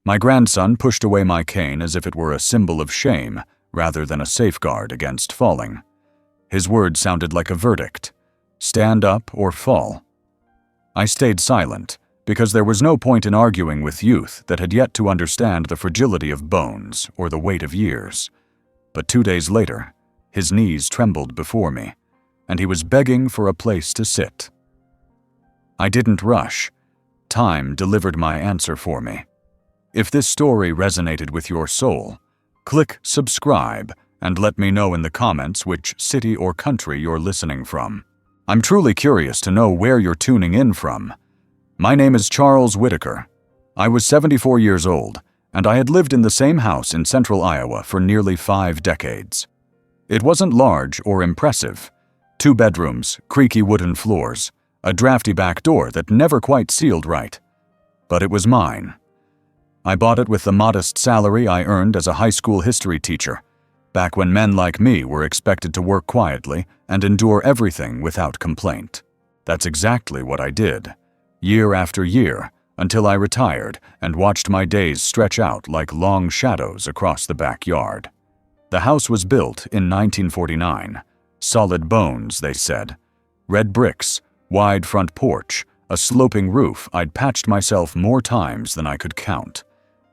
My grandson pushed away my cane as if it were a symbol of shame rather than a safeguard against falling. His words sounded like a verdict: stand up or fall. I stayed silent, because there was no point in arguing with youth that had yet to understand the fragility of bones or the weight of years. But 2 days later, his knees trembled before me, and he was begging for a place to sit. I didn't rush. Time delivered my answer for me. If this story resonated with your soul, click subscribe and let me know in the comments which city or country you're listening from. I'm truly curious to know where you're tuning in from. My name is Charles Whitaker. I was 74 years old, and I had lived in the same house in central Iowa for nearly 5 decades. It wasn't large or impressive. 2 bedrooms, creaky wooden floors, a drafty back door that never quite sealed right. But it was mine. I bought it with the modest salary I earned as a high school history teacher, back when men like me were expected to work quietly and endure everything without complaint. That's exactly what I did, year after year, until I retired and watched my days stretch out like long shadows across the backyard. The house was built in 1949. Solid bones, they said. Red bricks, wide front porch, a sloping roof I'd patched myself more times than I could count.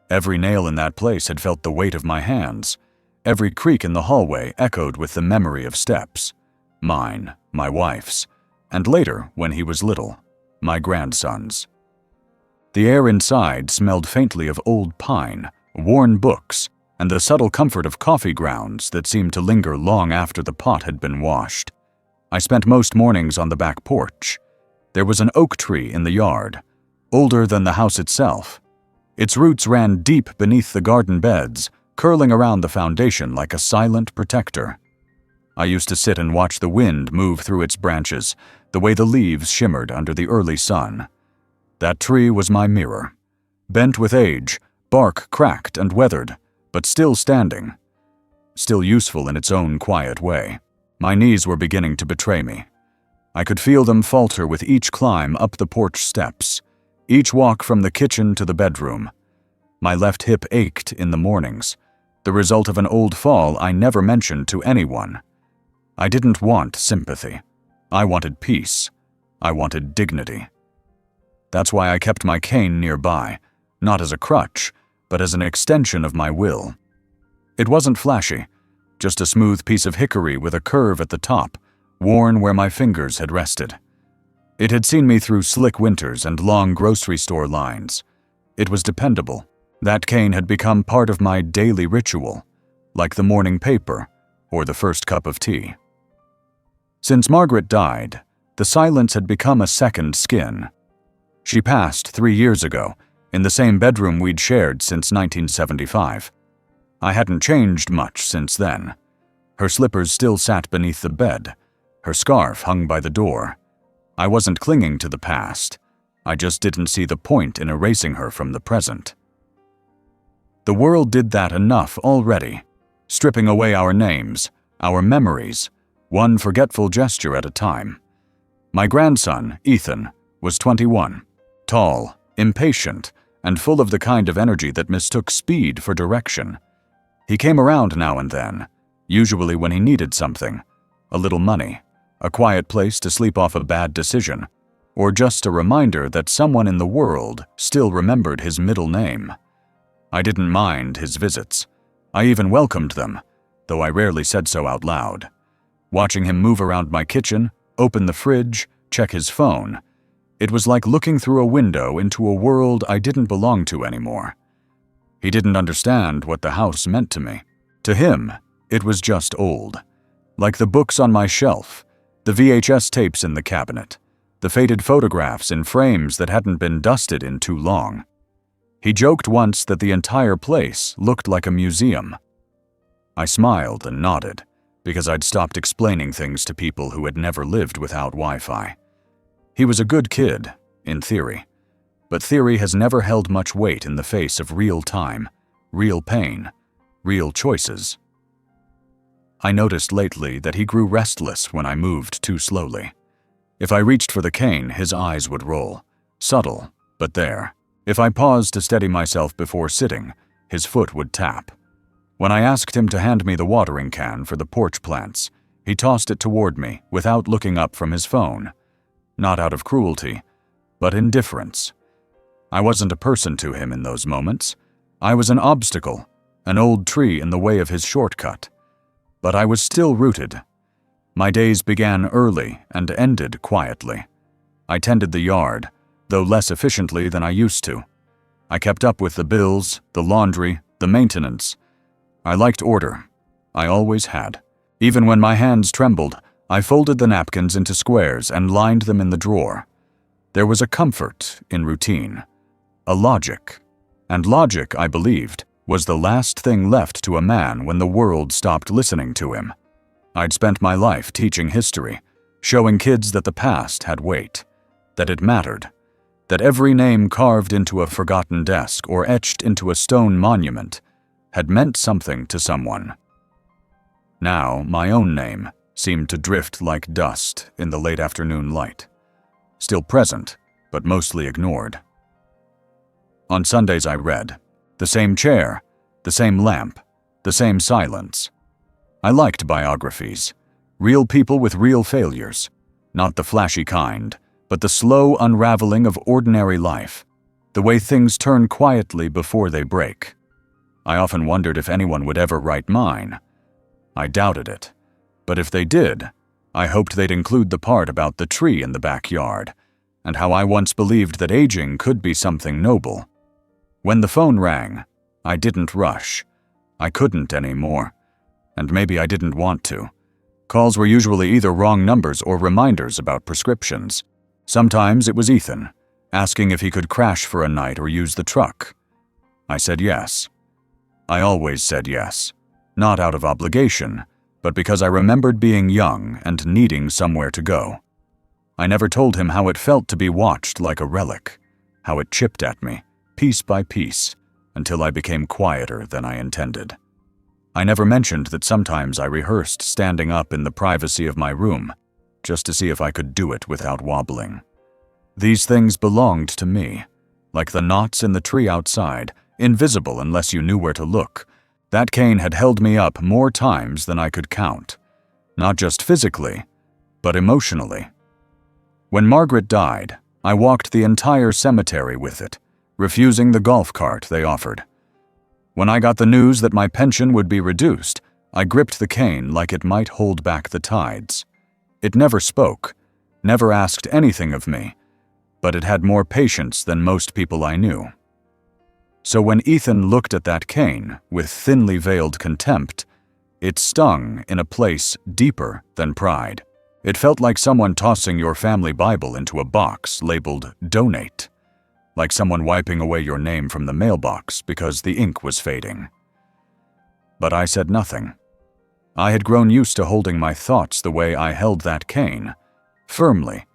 Every nail in that place had felt the weight of my hands. Every creak in the hallway echoed with the memory of steps. Mine, my wife's, and later, when he was little, my grandson's. The air inside smelled faintly of old pine, worn books, and the subtle comfort of coffee grounds that seemed to linger long after the pot had been washed. I spent most mornings on the back porch. There was an oak tree in the yard, older than the house itself. Its roots ran deep beneath the garden beds, curling around the foundation like a silent protector. I used to sit and watch the wind move through its branches, the way the leaves shimmered under the early sun. That tree was my mirror. Bent with age, bark cracked and weathered, but still standing. Still useful in its own quiet way. My knees were beginning to betray me. I could feel them falter with each climb up the porch steps, each walk from the kitchen to the bedroom. My left hip ached in the mornings, the result of an old fall I never mentioned to anyone. I didn't want sympathy. I wanted peace. I wanted dignity. That's why I kept my cane nearby, not as a crutch, but as an extension of my will. It wasn't flashy, just a smooth piece of hickory with a curve at the top, worn where my fingers had rested. It had seen me through slick winters and long grocery store lines. It was dependable. That cane had become part of my daily ritual, like the morning paper or the first cup of tea. Since Margaret died, the silence had become a second skin. She passed 3 years ago, in the same bedroom we'd shared since 1975. I hadn't changed much since then. Her slippers still sat beneath the bed. Her scarf hung by the door. I wasn't clinging to the past. I just didn't see the point in erasing her from the present. The world did that enough already, stripping away our names, our memories, one forgetful gesture at a time. My grandson, Ethan, was 21, tall, impatient, and full of the kind of energy that mistook speed for direction. He came around now and then, usually when he needed something, a little money, a quiet place to sleep off a bad decision, or just a reminder that someone in the world still remembered his middle name. I didn't mind his visits. I even welcomed them, though I rarely said so out loud. Watching him move around my kitchen, open the fridge, check his phone, it was like looking through a window into a world I didn't belong to anymore. He didn't understand what the house meant to me. To him, it was just old. Like the books on my shelf, the VHS tapes in the cabinet, the faded photographs in frames that hadn't been dusted in too long. He joked once that the entire place looked like a museum. I smiled and nodded, because I'd stopped explaining things to people who had never lived without Wi-Fi. He was a good kid, in theory, but theory has never held much weight in the face of real time, real pain, real choices. I noticed lately that he grew restless when I moved too slowly. If I reached for the cane, his eyes would roll, subtle, but there. If I paused to steady myself before sitting, his foot would tap. When I asked him to hand me the watering can for the porch plants, he tossed it toward me without looking up from his phone. Not out of cruelty, but indifference. I wasn't a person to him in those moments. I was an obstacle, an old tree in the way of his shortcut. But I was still rooted. My days began early and ended quietly. I tended the yard, though less efficiently than I used to. I kept up with the bills, the laundry, the maintenance. I liked order. I always had. Even when my hands trembled, I folded the napkins into squares and lined them in the drawer. There was a comfort in routine, a logic. And logic, I believed, was the last thing left to a man when the world stopped listening to him. I'd spent my life teaching history, showing kids that the past had weight, that it mattered, that every name carved into a forgotten desk or etched into a stone monument had meant something to someone. Now, my own name seemed to drift like dust in the late afternoon light, still present, but mostly ignored. On Sundays I read. The same chair, the same lamp, the same silence. I liked biographies, real people with real failures, not the flashy kind, but the slow unraveling of ordinary life, the way things turn quietly before they break. I often wondered if anyone would ever write mine. I doubted it, but if they did, I hoped they'd include the part about the tree in the backyard, and how I once believed that aging could be something noble. When the phone rang, I didn't rush. I couldn't anymore, and maybe I didn't want to. Calls were usually either wrong numbers or reminders about prescriptions. Sometimes it was Ethan, asking if he could crash for a night or use the truck. I said yes. I always said yes, not out of obligation, but because I remembered being young and needing somewhere to go. I never told him how it felt to be watched like a relic, how it chipped at me, piece by piece, until I became quieter than I intended. I never mentioned that sometimes I rehearsed standing up in the privacy of my room, just to see if I could do it without wobbling. These things belonged to me, like the knots in the tree outside, invisible unless you knew where to look. That cane had held me up more times than I could count, not just physically, but emotionally. When Margaret died, I walked the entire cemetery with it, refusing the golf cart they offered. When I got the news that my pension would be reduced, I gripped the cane like it might hold back the tides. It never spoke, never asked anything of me, but it had more patience than most people I knew. So when Ethan looked at that cane with thinly veiled contempt, it stung in a place deeper than pride. It felt like someone tossing your family Bible into a box labeled "Donate," like someone wiping away your name from the mailbox because the ink was fading. But I said nothing. I had grown used to holding my thoughts the way I held that cane, firmly,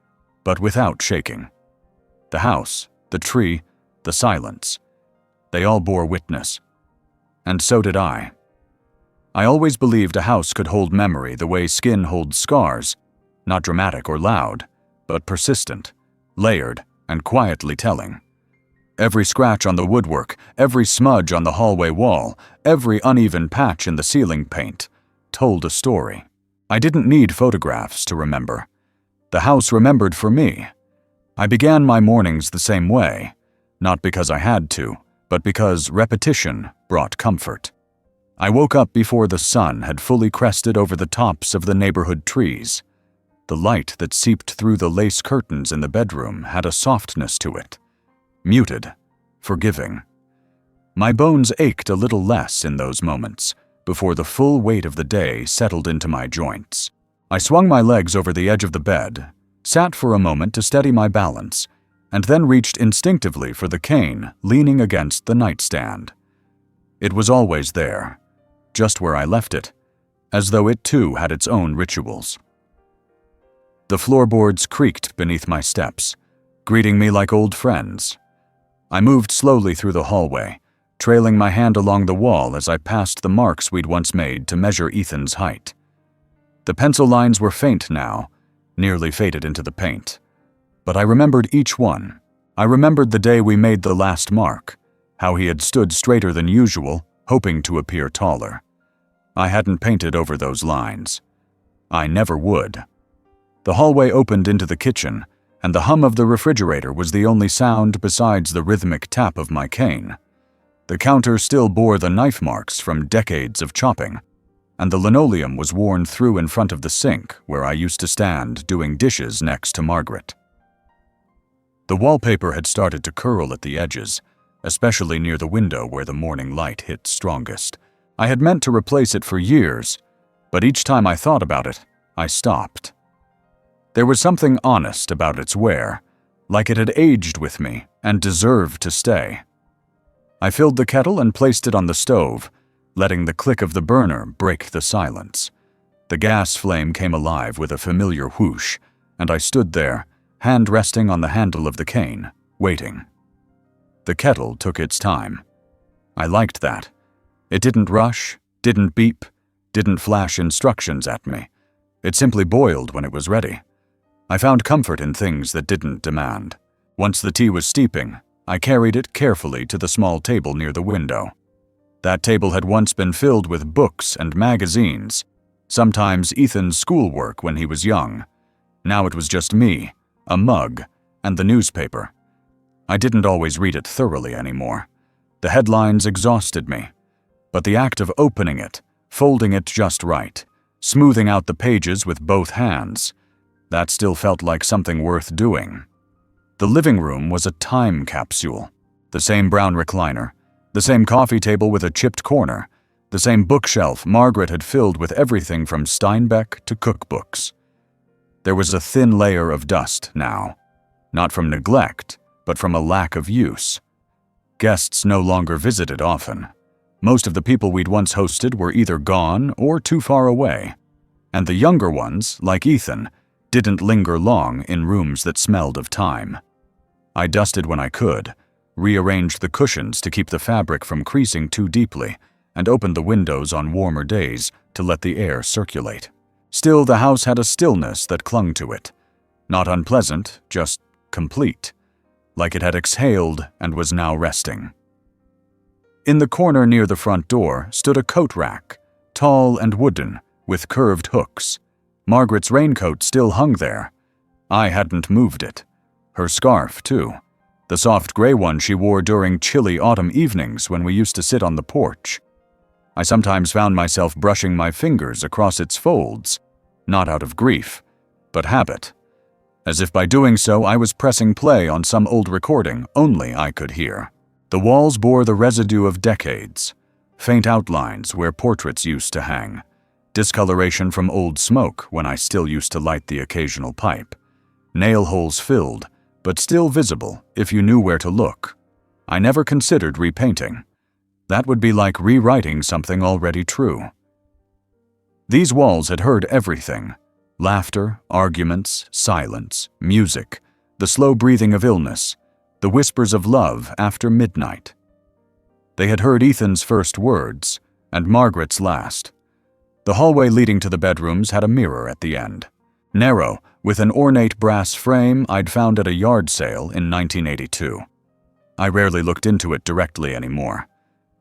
but without shaking. The house, the tree, the silence, they all bore witness. And so did I. I always believed a house could hold memory the way skin holds scars, not dramatic or loud, but persistent, layered, and quietly telling. Every scratch on the woodwork, every smudge on the hallway wall, every uneven patch in the ceiling paint told a story. I didn't need photographs to remember. The house remembered for me. I began my mornings the same way, not because I had to, but because repetition brought comfort. I woke up before the sun had fully crested over the tops of the neighborhood trees. The light that seeped through the lace curtains in the bedroom had a softness to it, muted, forgiving. My bones ached a little less in those moments, before the full weight of the day settled into my joints. I swung my legs over the edge of the bed, sat for a moment to steady my balance, and then reached instinctively for the cane leaning against the nightstand. It was always there, just where I left it, as though it too had its own rituals. The floorboards creaked beneath my steps, greeting me like old friends. I moved slowly through the hallway, trailing my hand along the wall as I passed the marks we'd once made to measure Ethan's height. The pencil lines were faint now, nearly faded into the paint, but I remembered each one, I remembered the day we made the last mark, how he had stood straighter than usual, hoping to appear taller. I hadn't painted over those lines. I never would. The hallway opened into the kitchen, and the hum of the refrigerator was the only sound besides the rhythmic tap of my cane. The counter still bore the knife marks from decades of chopping, and the linoleum was worn through in front of the sink where I used to stand doing dishes next to Margaret. The wallpaper had started to curl at the edges, especially near the window where the morning light hit strongest. I had meant to replace it for years, but each time I thought about it, I stopped. There was something honest about its wear, like it had aged with me and deserved to stay. I filled the kettle and placed it on the stove, letting the click of the burner break the silence. The gas flame came alive with a familiar whoosh, and I stood there, hand resting on the handle of the cane, waiting. The kettle took its time. I liked that. It didn't rush, didn't beep, didn't flash instructions at me. It simply boiled when it was ready. I found comfort in things that didn't demand. Once the tea was steeping, I carried it carefully to the small table near the window. That table had once been filled with books and magazines, sometimes Ethan's schoolwork when he was young. Now it was just me, a mug, and the newspaper. I didn't always read it thoroughly anymore. The headlines exhausted me. But the act of opening it, folding it just right, smoothing out the pages with both hands, that still felt like something worth doing. The living room was a time capsule. The same brown recliner, the same coffee table with a chipped corner, the same bookshelf Margaret had filled with everything from Steinbeck to cookbooks. There was a thin layer of dust now, not from neglect, but from a lack of use. Guests no longer visited often. Most of the people we'd once hosted were either gone or too far away, and the younger ones, like Ethan, didn't linger long in rooms that smelled of time. I dusted when I could, rearranged the cushions to keep the fabric from creasing too deeply, and opened the windows on warmer days to let the air circulate. Still, the house had a stillness that clung to it. Not unpleasant, just complete, like it had exhaled and was now resting. In the corner near the front door stood a coat rack, tall and wooden, with curved hooks. Margaret's raincoat still hung there. I hadn't moved it. Her scarf, too. The soft gray one she wore during chilly autumn evenings when we used to sit on the porch. I sometimes found myself brushing my fingers across its folds, not out of grief, but habit, as if by doing so I was pressing play on some old recording only I could hear. The walls bore the residue of decades, faint outlines where portraits used to hang, discoloration from old smoke when I still used to light the occasional pipe, nail holes filled, but still visible if you knew where to look. I never considered repainting. That would be like rewriting something already true. These walls had heard everything: laughter, arguments, silence, music, the slow breathing of illness, the whispers of love after midnight. They had heard Ethan's first words, and Margaret's last. The hallway leading to the bedrooms had a mirror at the end. Narrow, with an ornate brass frame I'd found at a yard sale in 1982. I rarely looked into it directly anymore.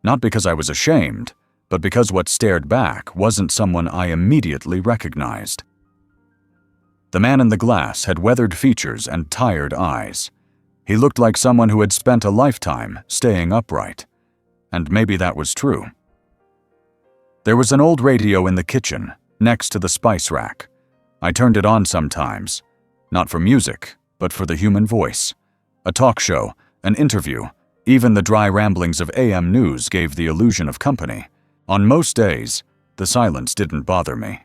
Not because I was ashamed, but because what stared back wasn't someone I immediately recognized. The man in the glass had weathered features and tired eyes. He looked like someone who had spent a lifetime staying upright. And maybe that was true. There was an old radio in the kitchen, next to the spice rack. I turned it on sometimes, not for music, but for the human voice. A talk show, an interview, even the dry ramblings of AM news gave the illusion of company. On most days, the silence didn't bother me.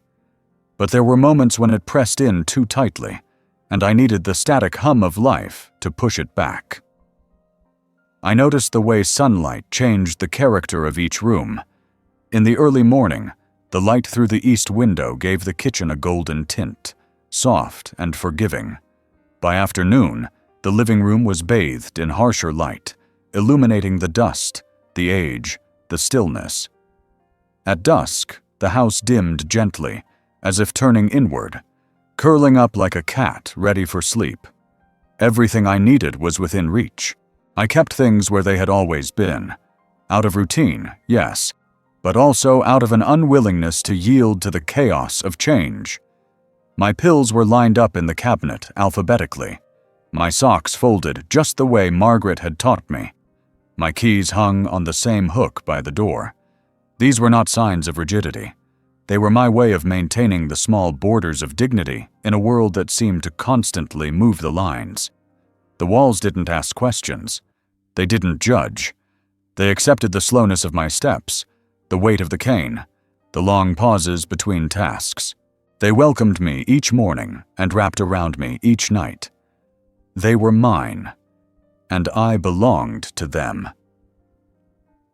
But there were moments when it pressed in too tightly, and I needed the static hum of life to push it back. I noticed the way sunlight changed the character of each room. In the early morning, the light through the east window gave the kitchen a golden tint, soft and forgiving. By afternoon, the living room was bathed in harsher light, illuminating the dust, the age, the stillness. At dusk, the house dimmed gently, as if turning inward, curling up like a cat ready for sleep. Everything I needed was within reach. I kept things where they had always been. Out of routine, yes, but also out of an unwillingness to yield to the chaos of change. My pills were lined up in the cabinet alphabetically. My socks folded just the way Margaret had taught me. My keys hung on the same hook by the door. These were not signs of rigidity. They were my way of maintaining the small borders of dignity in a world that seemed to constantly move the lines. The walls didn't ask questions. They didn't judge. They accepted the slowness of my steps, the weight of the cane, the long pauses between tasks. They welcomed me each morning and wrapped around me each night. They were mine, and I belonged to them.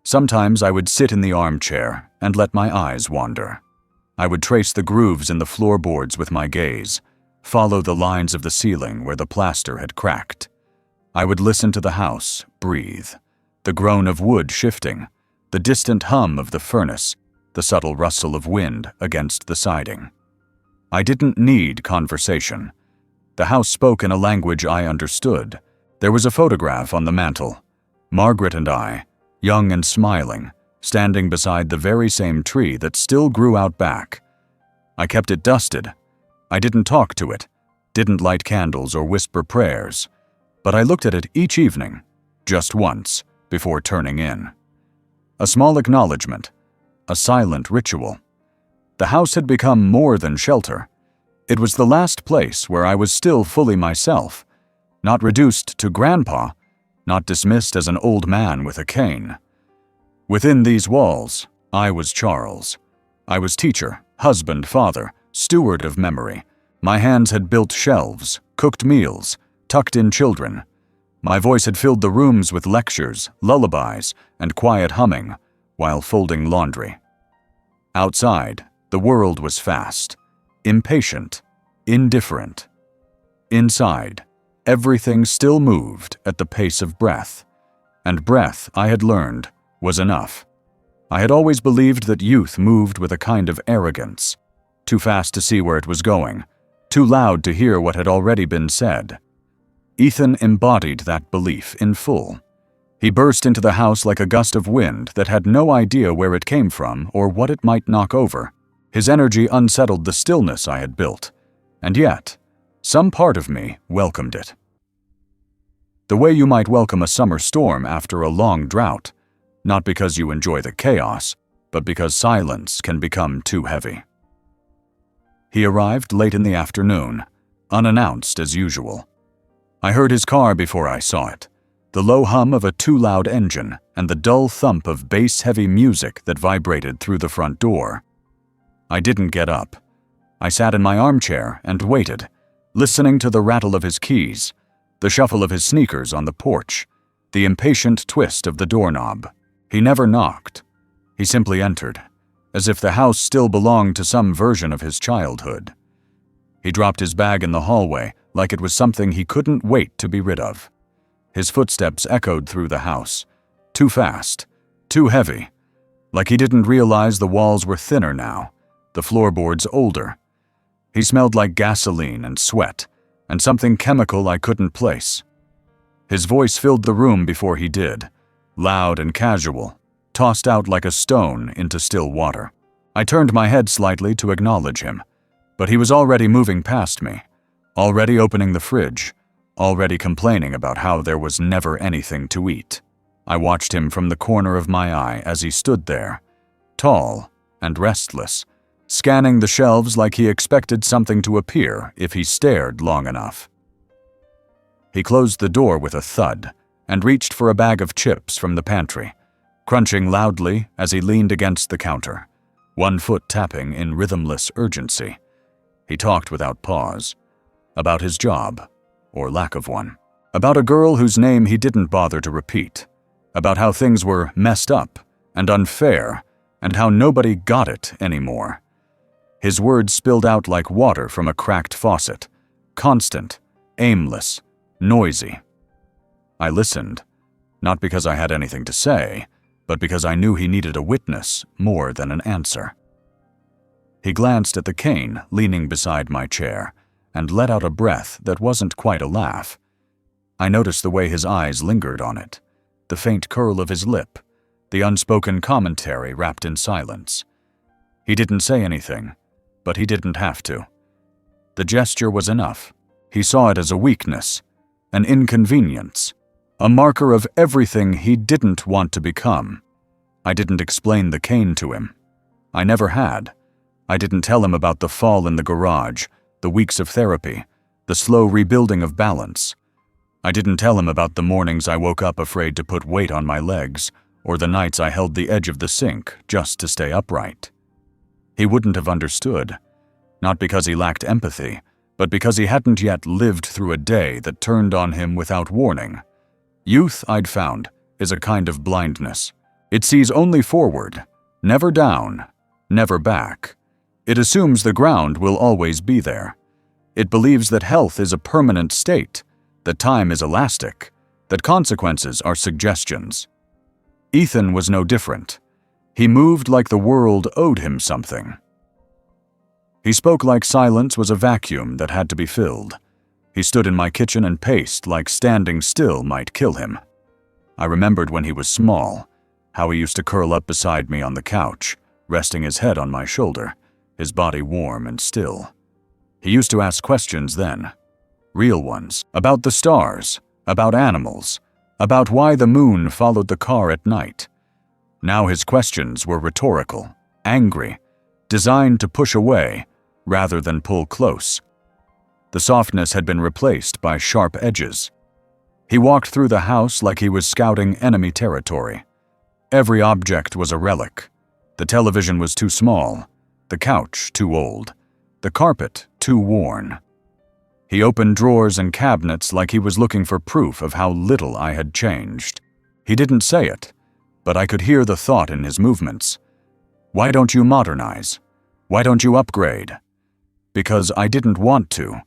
Sometimes I would sit in the armchair and let my eyes wander. I would trace the grooves in the floorboards with my gaze, follow the lines of the ceiling where the plaster had cracked. I would listen to the house breathe, the groan of wood shifting, the distant hum of the furnace, the subtle rustle of wind against the siding. I didn't need conversation. The house spoke in a language I understood. There was a photograph on the mantel. Margaret and I, young and smiling, standing beside the very same tree that still grew out back. I kept it dusted. I didn't talk to it, didn't light candles or whisper prayers, but I looked at it each evening, just once, before turning in. A small acknowledgement, a silent ritual. The house had become more than shelter. It was the last place where I was still fully myself, not reduced to grandpa, not dismissed as an old man with a cane. Within these walls, I was Charles. I was teacher, husband, father, steward of memory. My hands had built shelves, cooked meals, tucked in children. My voice had filled the rooms with lectures, lullabies, and quiet humming while folding laundry. Outside, the world was fast, impatient, indifferent. Inside, everything still moved at the pace of breath, and breath, I had learned, was enough. I had always believed that youth moved with a kind of arrogance, too fast to see where it was going, too loud to hear what had already been said. Ethan embodied that belief in full. He burst into the house like a gust of wind that had no idea where it came from or what it might knock over. His energy unsettled the stillness I had built, and yet, some part of me welcomed it. The way you might welcome a summer storm after a long drought, not because you enjoy the chaos, but because silence can become too heavy. He arrived late in the afternoon, unannounced as usual. I heard his car before I saw it, the low hum of a too-loud engine and the dull thump of bass-heavy music that vibrated through the front door. I didn't get up. I sat in my armchair and waited, listening to the rattle of his keys, the shuffle of his sneakers on the porch, the impatient twist of the doorknob. He never knocked. He simply entered, as if the house still belonged to some version of his childhood. He dropped his bag in the hallway like it was something he couldn't wait to be rid of. His footsteps echoed through the house, too fast, too heavy, like he didn't realize the walls were thinner now, the floorboards older. He smelled like gasoline and sweat, and something chemical I couldn't place. His voice filled the room before he did, loud and casual, tossed out like a stone into still water. I turned my head slightly to acknowledge him, but he was already moving past me, already opening the fridge, already complaining about how there was never anything to eat. I watched him from the corner of my eye as he stood there, tall and restless, scanning the shelves like he expected something to appear if he stared long enough. He closed the door with a thud and reached for a bag of chips from the pantry, crunching loudly as he leaned against the counter, one foot tapping in rhythmless urgency. He talked without pause, about his job, or lack of one, about a girl whose name he didn't bother to repeat, about how things were messed up and unfair, and how nobody got it anymore. His words spilled out like water from a cracked faucet, constant, aimless, noisy. I listened, not because I had anything to say, but because I knew he needed a witness more than an answer. He glanced at the cane leaning beside my chair and let out a breath that wasn't quite a laugh. I noticed the way his eyes lingered on it, the faint curl of his lip, the unspoken commentary wrapped in silence. He didn't say anything, but he didn't have to. The gesture was enough. He saw it as a weakness, an inconvenience, a marker of everything he didn't want to become. I didn't explain the cane to him. I never had. I didn't tell him about the fall in the garage, the weeks of therapy, the slow rebuilding of balance. I didn't tell him about the mornings I woke up afraid to put weight on my legs, or the nights I held the edge of the sink just to stay upright. He wouldn't have understood, not because he lacked empathy, but because he hadn't yet lived through a day that turned on him without warning. Youth, I'd found, is a kind of blindness. It sees only forward, never down, never back. It assumes the ground will always be there. It believes that health is a permanent state, that time is elastic, that consequences are suggestions. Ethan was no different. He moved like the world owed him something. He spoke like silence was a vacuum that had to be filled. He stood in my kitchen and paced like standing still might kill him. I remembered when he was small, how he used to curl up beside me on the couch, resting his head on my shoulder, his body warm and still. He used to ask questions then, real ones, about the stars, about animals, about why the moon followed the car at night. Now his questions were rhetorical, angry, designed to push away rather than pull close. The softness had been replaced by sharp edges. He walked through the house like he was scouting enemy territory. Every object was a relic. The television was too small, the couch too old, the carpet too worn. He opened drawers and cabinets like he was looking for proof of how little I had changed. He didn't say it, but I could hear the thought in his movements. Why don't you modernize? Why don't you upgrade? Because I didn't want to.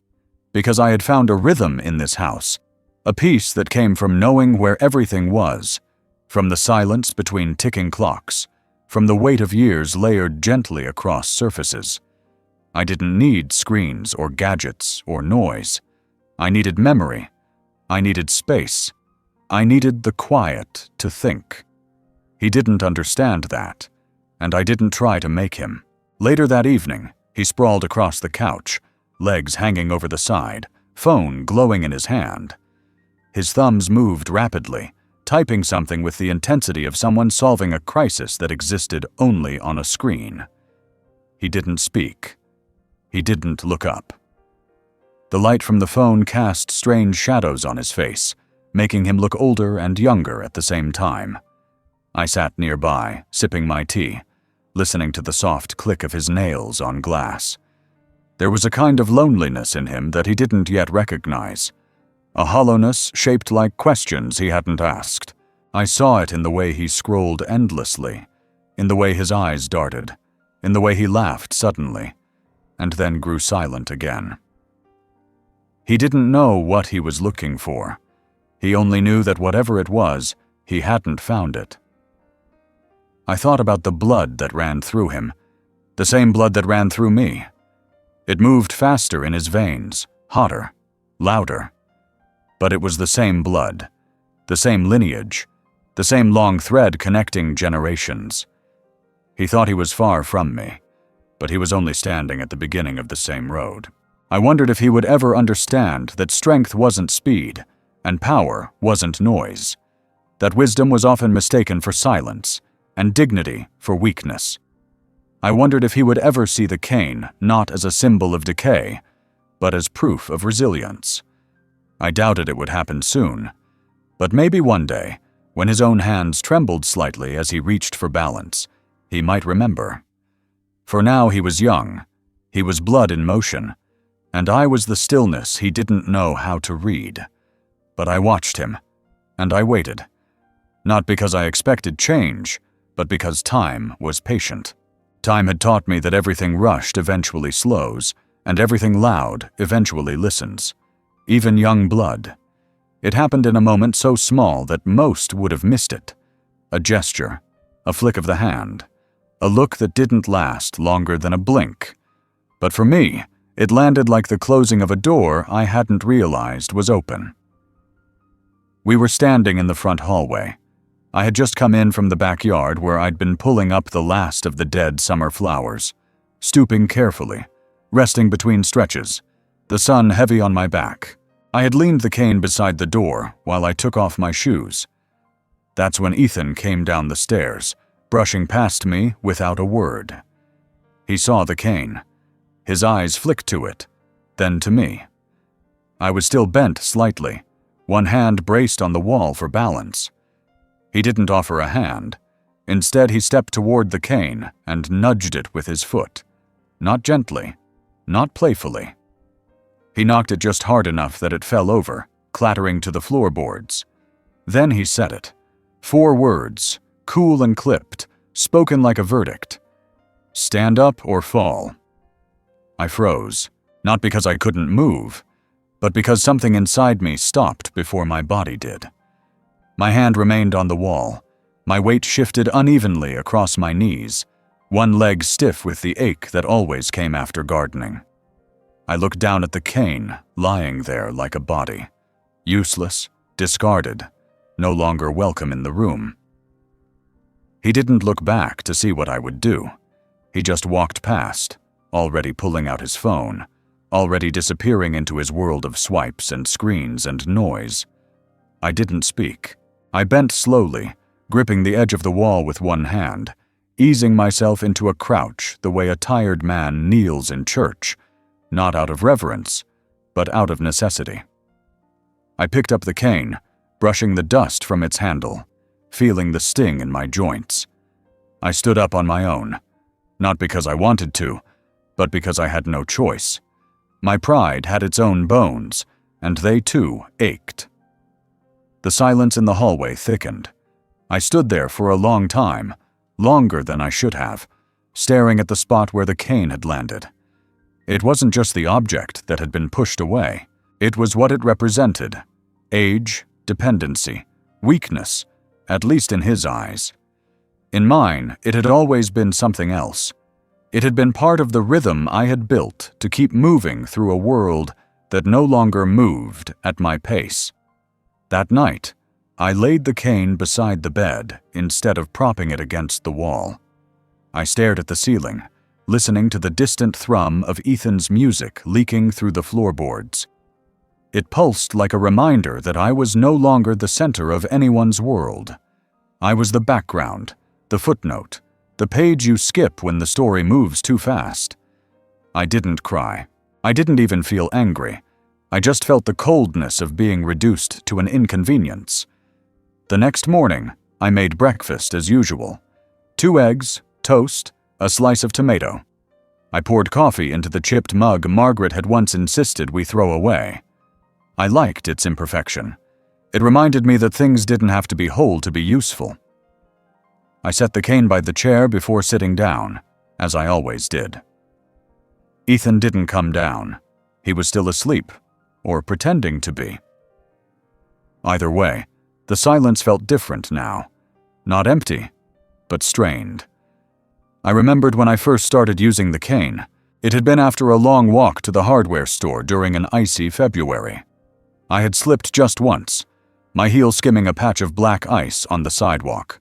Because I had found a rhythm in this house, a peace that came from knowing where everything was, from the silence between ticking clocks, from the weight of years layered gently across surfaces. I didn't need screens or gadgets or noise. I needed memory. I needed space. I needed the quiet to think. He didn't understand that, and I didn't try to make him. Later that evening, he sprawled across the couch, legs hanging over the side, phone glowing in his hand. His thumbs moved rapidly, typing something with the intensity of someone solving a crisis that existed only on a screen. He didn't speak. He didn't look up. The light from the phone cast strange shadows on his face, making him look older and younger at the same time. I sat nearby, sipping my tea, listening to the soft click of his nails on glass. There was a kind of loneliness in him that he didn't yet recognize, a hollowness shaped like questions he hadn't asked. I saw it in the way he scrolled endlessly, in the way his eyes darted, in the way he laughed suddenly, and then grew silent again. He didn't know what he was looking for. He only knew that whatever it was, he hadn't found it. I thought about the blood that ran through him, the same blood that ran through me. It moved faster in his veins, hotter, louder. But it was the same blood, the same lineage, the same long thread connecting generations. He thought he was far from me, but he was only standing at the beginning of the same road. I wondered if he would ever understand that strength wasn't speed, and power wasn't noise, that wisdom was often mistaken for silence, and dignity for weakness. I wondered if he would ever see the cane not as a symbol of decay, but as proof of resilience. I doubted it would happen soon, but maybe one day, when his own hands trembled slightly as he reached for balance, he might remember. For now he was young, he was blood in motion, and I was the stillness he didn't know how to read. But I watched him, and I waited, not because I expected change, but because time was patient. Time had taught me that everything rushed eventually slows, and everything loud eventually listens. Even young blood. It happened in a moment so small that most would have missed it. A gesture, a flick of the hand, a look that didn't last longer than a blink. But for me, it landed like the closing of a door I hadn't realized was open. We were standing in the front hallway. I had just come in from the backyard where I'd been pulling up the last of the dead summer flowers, stooping carefully, resting between stretches, the sun heavy on my back. I had leaned the cane beside the door while I took off my shoes. That's when Ethan came down the stairs, brushing past me without a word. He saw the cane. His eyes flicked to it, then to me. I was still bent slightly, one hand braced on the wall for balance. He didn't offer a hand. Instead, he stepped toward the cane and nudged it with his foot. Not gently, not playfully. He knocked it just hard enough that it fell over, clattering to the floorboards. Then he said it. 4 words, cool and clipped, spoken like a verdict. Stand up or fall. I froze, not because I couldn't move, but because something inside me stopped before my body did. My hand remained on the wall. My weight shifted unevenly across my knees, one leg stiff with the ache that always came after gardening. I looked down at the cane, lying there like a body. Useless, discarded, no longer welcome in the room. He didn't look back to see what I would do. He just walked past, already pulling out his phone, already disappearing into his world of swipes and screens and noise. I didn't speak. I bent slowly, gripping the edge of the wall with one hand, easing myself into a crouch the way a tired man kneels in church, not out of reverence, but out of necessity. I picked up the cane, brushing the dust from its handle, feeling the sting in my joints. I stood up on my own, not because I wanted to, but because I had no choice. My pride had its own bones, and they too ached. The silence in the hallway thickened. I stood there for a long time, longer than I should have, staring at the spot where the cane had landed. It wasn't just the object that had been pushed away. It was what it represented: age, dependency, weakness, at least in his eyes. In mine, it had always been something else. It had been part of the rhythm I had built to keep moving through a world that no longer moved at my pace. That night, I laid the cane beside the bed instead of propping it against the wall. I stared at the ceiling, listening to the distant thrum of Ethan's music leaking through the floorboards. It pulsed like a reminder that I was no longer the center of anyone's world. I was the background, the footnote, the page you skip when the story moves too fast. I didn't cry. I didn't even feel angry. I just felt the coldness of being reduced to an inconvenience. The next morning, I made breakfast as usual. 2 eggs, toast, a slice of tomato. I poured coffee into the chipped mug Margaret had once insisted we throw away. I liked its imperfection. It reminded me that things didn't have to be whole to be useful. I set the cane by the chair before sitting down, as I always did. Ethan didn't come down. He was still asleep, or pretending to be. Either way, the silence felt different now. Not empty, but strained. I remembered when I first started using the cane. It had been after a long walk to the hardware store during an icy February. I had slipped just once, my heel skimming a patch of black ice on the sidewalk.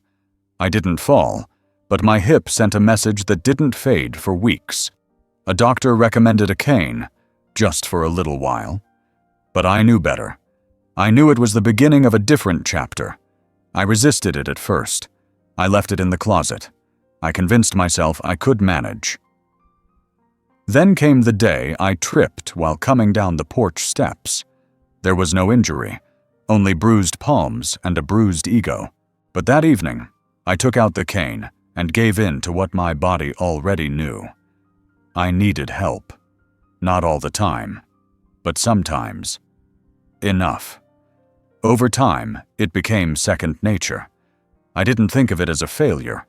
I didn't fall, but my hip sent a message that didn't fade for weeks. A doctor recommended a cane, just for a little while. But I knew better. I knew it was the beginning of a different chapter. I resisted it at first. I left it in the closet. I convinced myself I could manage. Then came the day I tripped while coming down the porch steps. There was no injury, only bruised palms and a bruised ego. But that evening, I took out the cane and gave in to what my body already knew. I needed help. Not all the time, but sometimes. Enough. Over time, it became second nature. I didn't think of it as a failure.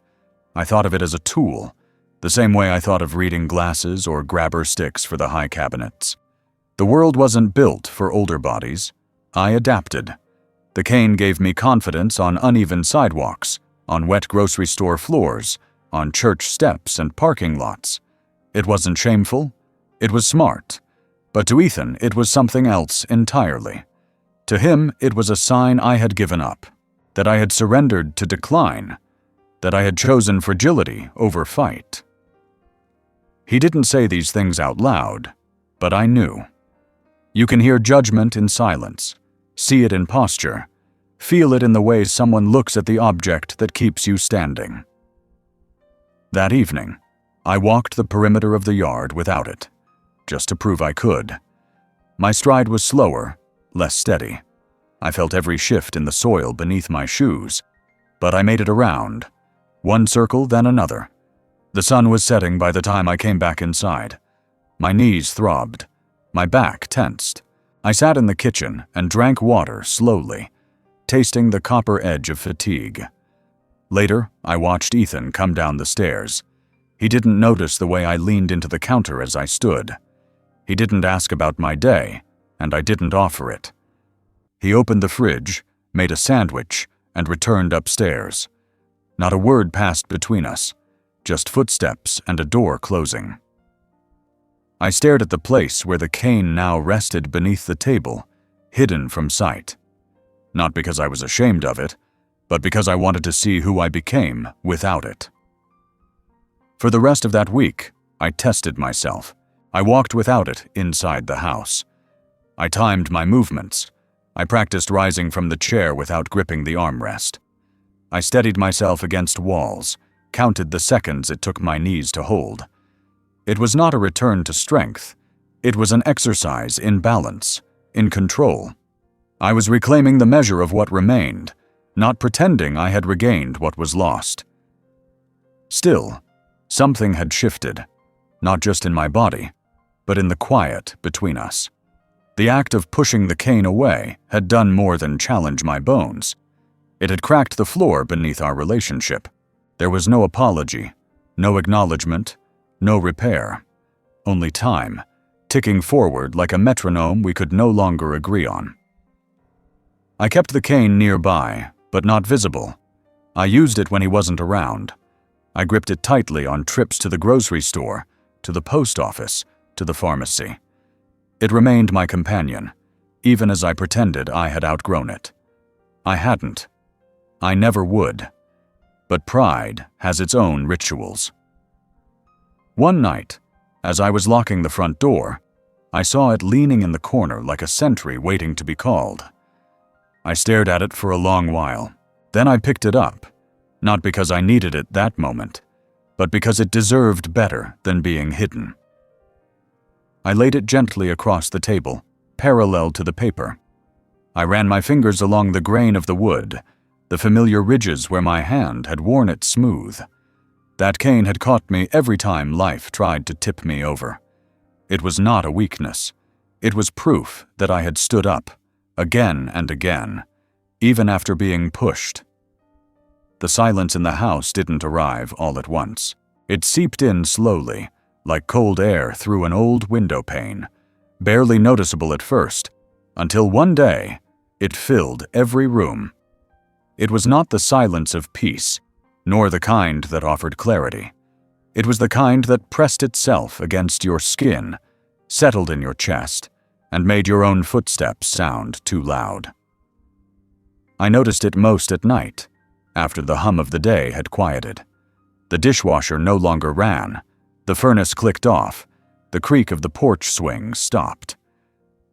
I thought of it as a tool, the same way I thought of reading glasses or grabber sticks for the high cabinets. The world wasn't built for older bodies. I adapted. The cane gave me confidence on uneven sidewalks, on wet grocery store floors, on church steps and parking lots. It wasn't shameful. It was smart. But to Ethan, it was something else entirely. To him, it was a sign I had given up, that I had surrendered to decline, that I had chosen fragility over fight. He didn't say these things out loud, but I knew. You can hear judgment in silence, see it in posture, feel it in the way someone looks at the object that keeps you standing. That evening, I walked the perimeter of the yard without it, just to prove I could. My stride was slower, less steady. I felt every shift in the soil beneath my shoes, but I made it around, one circle then another. The sun was setting by the time I came back inside. My knees throbbed, my back tensed. I sat in the kitchen and drank water slowly, tasting the copper edge of fatigue. Later, I watched Ethan come down the stairs. He didn't notice the way I leaned into the counter as I stood. He didn't ask about my day, and I didn't offer it. He opened the fridge, made a sandwich, and returned upstairs. Not a word passed between us, just footsteps and a door closing. I stared at the place where the cane now rested beneath the table, hidden from sight. Not because I was ashamed of it, but because I wanted to see who I became without it. For the rest of that week, I tested myself. I walked without it inside the house. I timed my movements. I practiced rising from the chair without gripping the armrest. I steadied myself against walls, counted the seconds it took my knees to hold. It was not a return to strength. It was an exercise in balance, in control. I was reclaiming the measure of what remained, not pretending I had regained what was lost. Still, something had shifted, not just in my body, but in the quiet between us. The act of pushing the cane away had done more than challenge my bones. It had cracked the floor beneath our relationship. There was no apology, no acknowledgement, no repair. Only time, ticking forward like a metronome we could no longer agree on. I kept the cane nearby, but not visible. I used it when he wasn't around. I gripped it tightly on trips to the grocery store, to the post office, to the pharmacy. It remained my companion, even as I pretended I had outgrown it. I hadn't. I never would. But pride has its own rituals. One night, as I was locking the front door, I saw it leaning in the corner like a sentry waiting to be called. I stared at it for a long while. Then I picked it up, not because I needed it that moment, but because it deserved better than being hidden. I laid it gently across the table, parallel to the paper. I ran my fingers along the grain of the wood, the familiar ridges where my hand had worn it smooth. That cane had caught me every time life tried to tip me over. It was not a weakness. It was proof that I had stood up, again and again, even after being pushed. The silence in the house didn't arrive all at once. It seeped in slowly, like cold air through an old window pane, barely noticeable at first, until one day it filled every room. It was not the silence of peace, nor the kind that offered clarity. It was the kind that pressed itself against your skin, settled in your chest, and made your own footsteps sound too loud. I noticed it most at night, after the hum of the day had quieted. The dishwasher no longer ran. The furnace clicked off. The creak of the porch swing stopped.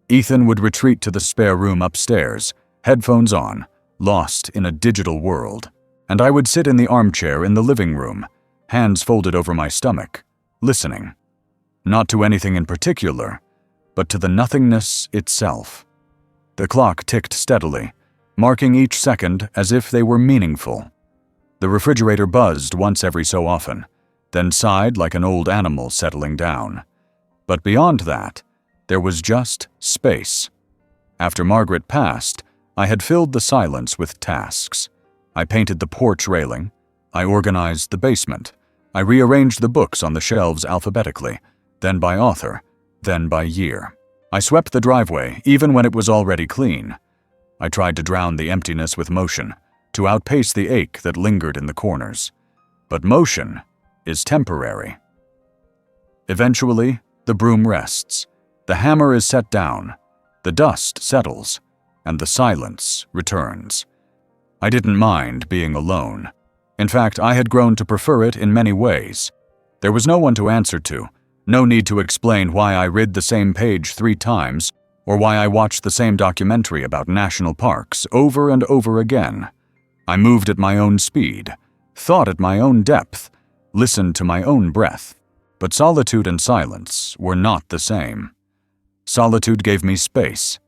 Ethan would retreat to the spare room upstairs, headphones on, lost in a digital world, and I would sit in the armchair in the living room, hands folded over my stomach, listening. Not to anything in particular, but to the nothingness itself. The clock ticked steadily, marking each second as if they were meaningful. The refrigerator buzzed once every so often, then sighed like an old animal settling down. But beyond that, there was just space. After Margaret passed, I had filled the silence with tasks. I painted the porch railing. I organized the basement. I rearranged the books on the shelves alphabetically, then by author, then by year. I swept the driveway even when it was already clean. I tried to drown the emptiness with motion, to outpace the ache that lingered in the corners. But motion is temporary. Eventually, the broom rests. The hammer is set down. The dust settles. and the silence returns. I didn't mind being alone. In fact, I had grown to prefer it in many ways. There was no one to answer to, no need to explain why I read the same page 3 times, or why I watched the same documentary about national parks over and over again. I moved at my own speed, thought at my own depth, listened to my own breath. But solitude and silence were not the same. Solitude gave me space.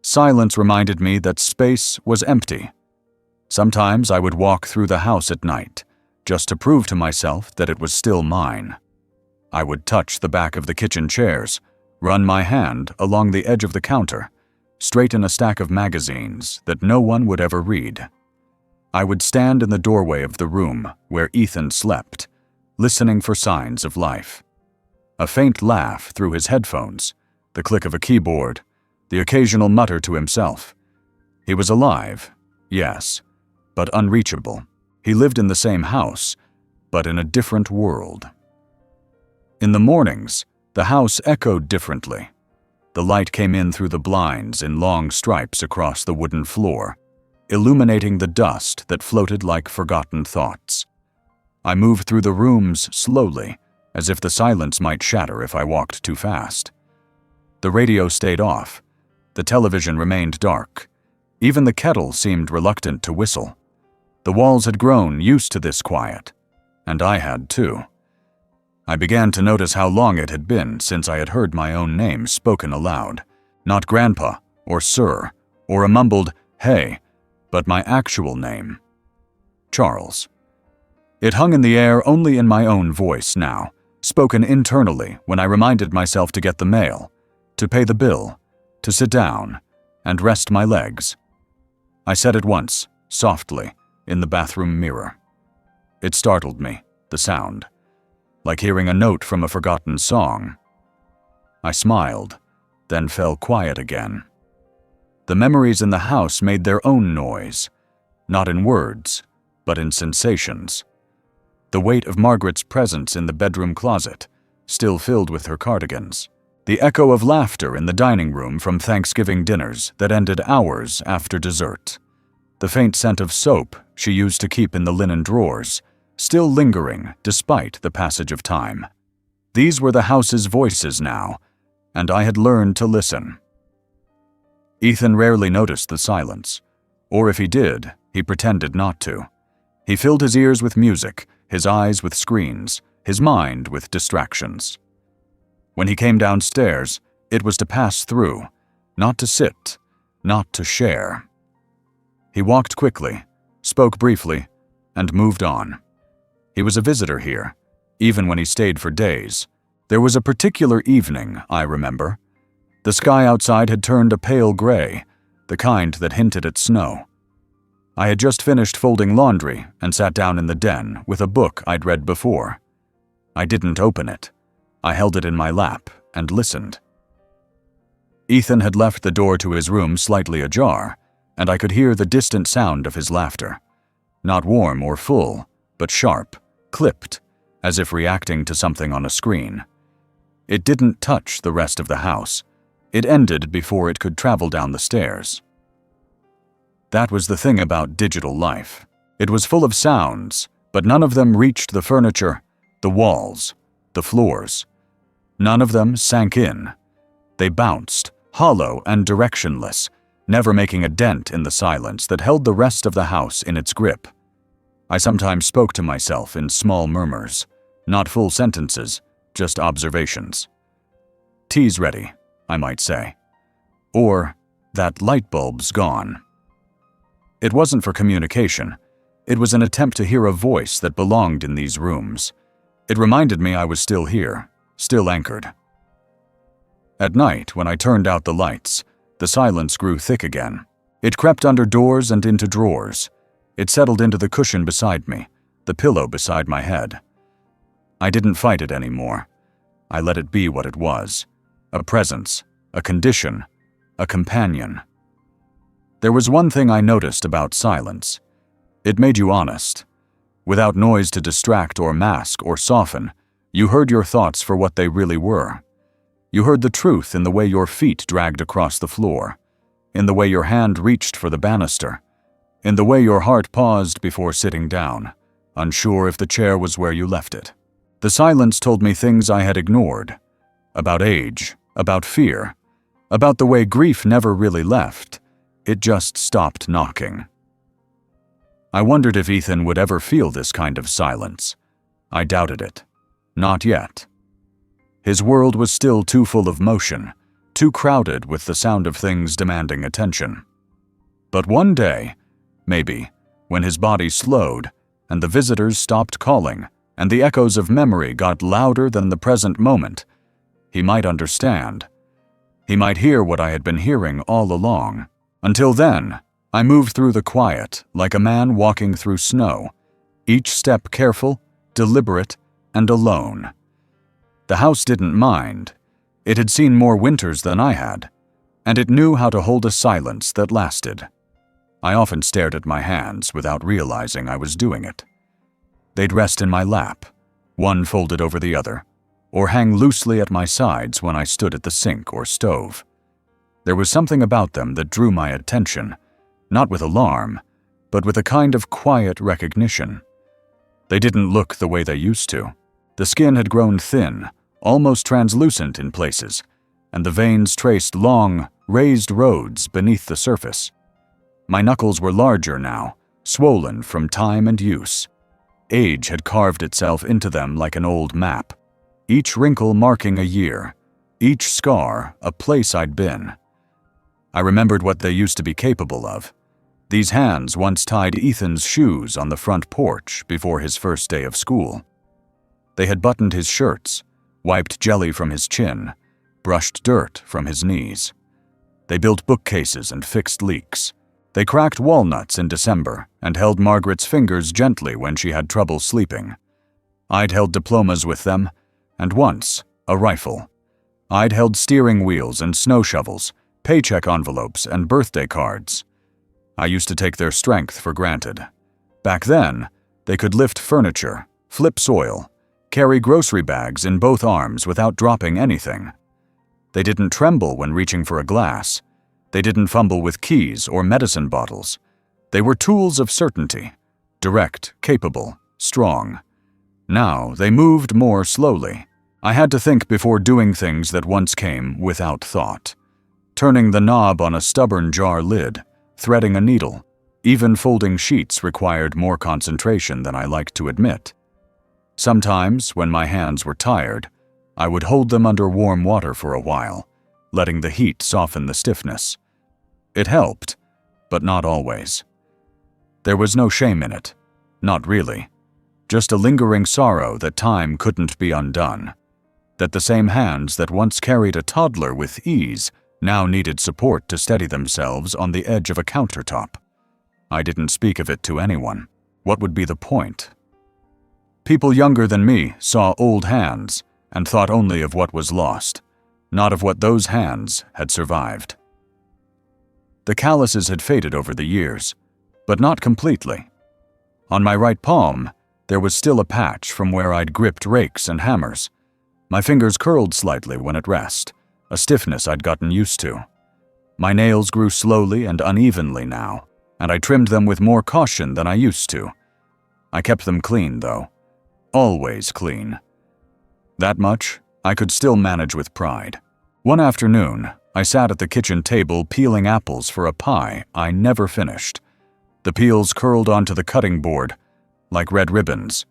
Silence reminded me that space was empty. Sometimes I would walk through the house at night, just to prove to myself that it was still mine. I would touch the back of the kitchen chairs, run my hand along the edge of the counter, straighten a stack of magazines that no one would ever read. I would stand in the doorway of the room where Ethan slept, listening for signs of life. A faint laugh through his headphones, the click of a keyboard, the occasional mutter to himself. He was alive, yes, but unreachable. He lived in the same house, but in a different world. In the mornings, the house echoed differently. The light came in through the blinds in long stripes across the wooden floor, illuminating the dust that floated like forgotten thoughts. I moved through the rooms slowly, as if the silence might shatter if I walked too fast. The radio stayed off. The television remained dark. Even the kettle seemed reluctant to whistle. The walls had grown used to this quiet, and I had too. I began to notice how long it had been since I had heard my own name spoken aloud. Not Grandpa, or Sir, or a mumbled, "Hey," but my actual name. Charles. It hung in the air only in my own voice now, spoken internally when I reminded myself to get the mail, to pay the bill, to sit down, and rest my legs. I said it once, softly, in the bathroom mirror. It startled me, the sound, like hearing a note from a forgotten song. I smiled, then fell quiet again. The memories in the house made their own noise, not in words, but in sensations. The weight of Margaret's presence in the bedroom closet, still filled with her cardigans. The echo of laughter in the dining room from Thanksgiving dinners that ended hours after dessert. The faint scent of soap she used to keep in the linen drawers, still lingering despite the passage of time. These were the house's voices now, and I had learned to listen. Ethan rarely noticed the silence, or if he did, he pretended not to. He filled his ears with music, his eyes with screens, his mind with distractions. When he came downstairs, it was to pass through, not to sit, not to share. He walked quickly, spoke briefly, and moved on. He was a visitor here, even when he stayed for days. There was a particular evening, I remember. The sky outside had turned a pale gray, the kind that hinted at snow. I had just finished folding laundry and sat down in the den with a book I'd read before. I didn't open it. I held it in my lap and listened. Ethan had left the door to his room slightly ajar, and I could hear the distant sound of his laughter. Not warm or full, but sharp, clipped, as if reacting to something on a screen. It didn't touch the rest of the house. It ended before it could travel down the stairs. That was the thing about digital life. It was full of sounds, but none of them reached the furniture, the walls, the floors. None of them sank in. They bounced, hollow and directionless, never making a dent in the silence that held the rest of the house in its grip. I sometimes spoke to myself in small murmurs, not full sentences, just observations. "Tea's ready," I might say. Or, "That light bulb's gone." It wasn't for communication. It was an attempt to hear a voice that belonged in these rooms. It reminded me I was still here, still anchored. At night, when I turned out the lights, the silence grew thick again. It crept under doors and into drawers. It settled into the cushion beside me, the pillow beside my head. I didn't fight it anymore. I let it be what it was. A presence, a condition, a companion. There was one thing I noticed about silence. It made you honest. Without noise to distract or mask or soften, you heard your thoughts for what they really were. You heard the truth in the way your feet dragged across the floor. in the way your hand reached for the banister, in the way your heart paused before sitting down, unsure if the chair was where you left it. The silence told me things I had ignored, about age, about fear, about the way grief never really left. It just stopped knocking. I wondered if Ethan would ever feel this kind of silence. I doubted it. Not yet. His world was still too full of motion, too crowded with the sound of things demanding attention. But one day, maybe, when his body slowed and the visitors stopped calling and the echoes of memory got louder than the present moment, he might understand. He might hear what I had been hearing all along. Until then, I moved through the quiet like a man walking through snow, each step careful, deliberate, and alone. The house didn't mind. It had seen more winters than I had, and it knew how to hold a silence that lasted. I often stared at my hands without realizing I was doing it. They'd rest in my lap, one folded over the other, or hang loosely at my sides when I stood at the sink or stove. There was something about them that drew my attention, not with alarm, but with a kind of quiet recognition. They didn't look the way they used to. The skin had grown thin, almost translucent in places, and the veins traced long, raised roads beneath the surface. My knuckles were larger now, swollen from time and use. Age had carved itself into them like an old map, each wrinkle marking a year, each scar a place I'd been. I remembered what they used to be capable of. These hands once tied Ethan's shoes on the front porch before his first day of school. They had buttoned his shirts, wiped jelly from his chin, brushed dirt from his knees. They built bookcases and fixed leaks. They cracked walnuts in December and held Margaret's fingers gently when she had trouble sleeping. I'd held diplomas with them, and once, a rifle. I'd held steering wheels and snow shovels, paycheck envelopes and birthday cards. I used to take their strength for granted. Back then, they could lift furniture, flip soil, carry grocery bags in both arms without dropping anything. They didn't tremble when reaching for a glass. They didn't fumble with keys or medicine bottles. They were tools of certainty, direct, capable, strong. Now they moved more slowly. I had to think before doing things that once came without thought. Turning the knob on a stubborn jar lid, threading a needle, even folding sheets required more concentration than I liked to admit. Sometimes, when my hands were tired, I would hold them under warm water for a while, letting the heat soften the stiffness. It helped, but not always. There was no shame in it, not really. Just a lingering sorrow that time couldn't be undone, that the same hands that once carried a toddler with ease now needed support to steady themselves on the edge of a countertop. I didn't speak of it to anyone. What would be the point? People younger than me saw old hands and thought only of what was lost, not of what those hands had survived. The calluses had faded over the years, but not completely. On my right palm, there was still a patch from where I'd gripped rakes and hammers. My fingers curled slightly when at rest, a stiffness I'd gotten used to. My nails grew slowly and unevenly now, and I trimmed them with more caution than I used to. I kept them clean, though. Always clean. That much I could still manage with pride. One afternoon, I sat at the kitchen table peeling apples for a pie I never finished. The peels curled onto the cutting board like red ribbons,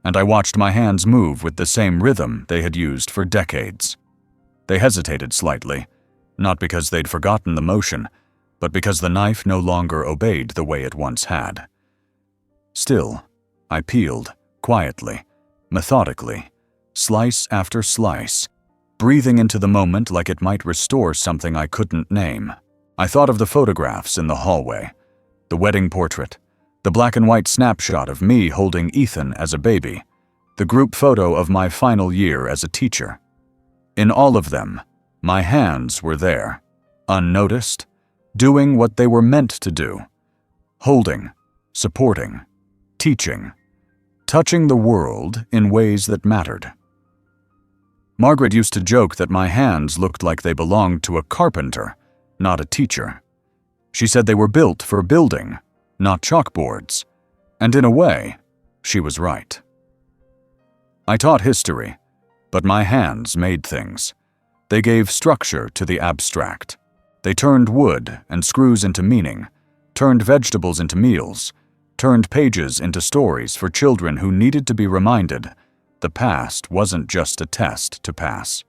and I watched my hands move with the same rhythm they had used for decades. They hesitated slightly, not because they'd forgotten the motion, but because the knife no longer obeyed the way it once had. Still, I peeled, quietly, methodically, slice after slice, breathing into the moment like it might restore something I couldn't name. I thought of the photographs in the hallway, the wedding portrait, the black and white snapshot of me holding Ethan as a baby, the group photo of my final year as a teacher. In all of them, my hands were there, unnoticed, doing what they were meant to do, holding, supporting, teaching, touching the world in ways that mattered. Margaret used to joke that my hands looked like they belonged to a carpenter, not a teacher. She said they were built for building, not chalkboards. And in a way, she was right. I taught history, but my hands made things. They gave structure to the abstract. They turned wood and screws into meaning, turned vegetables into meals, turned pages into stories for children who needed to be reminded the past wasn't just a test to pass.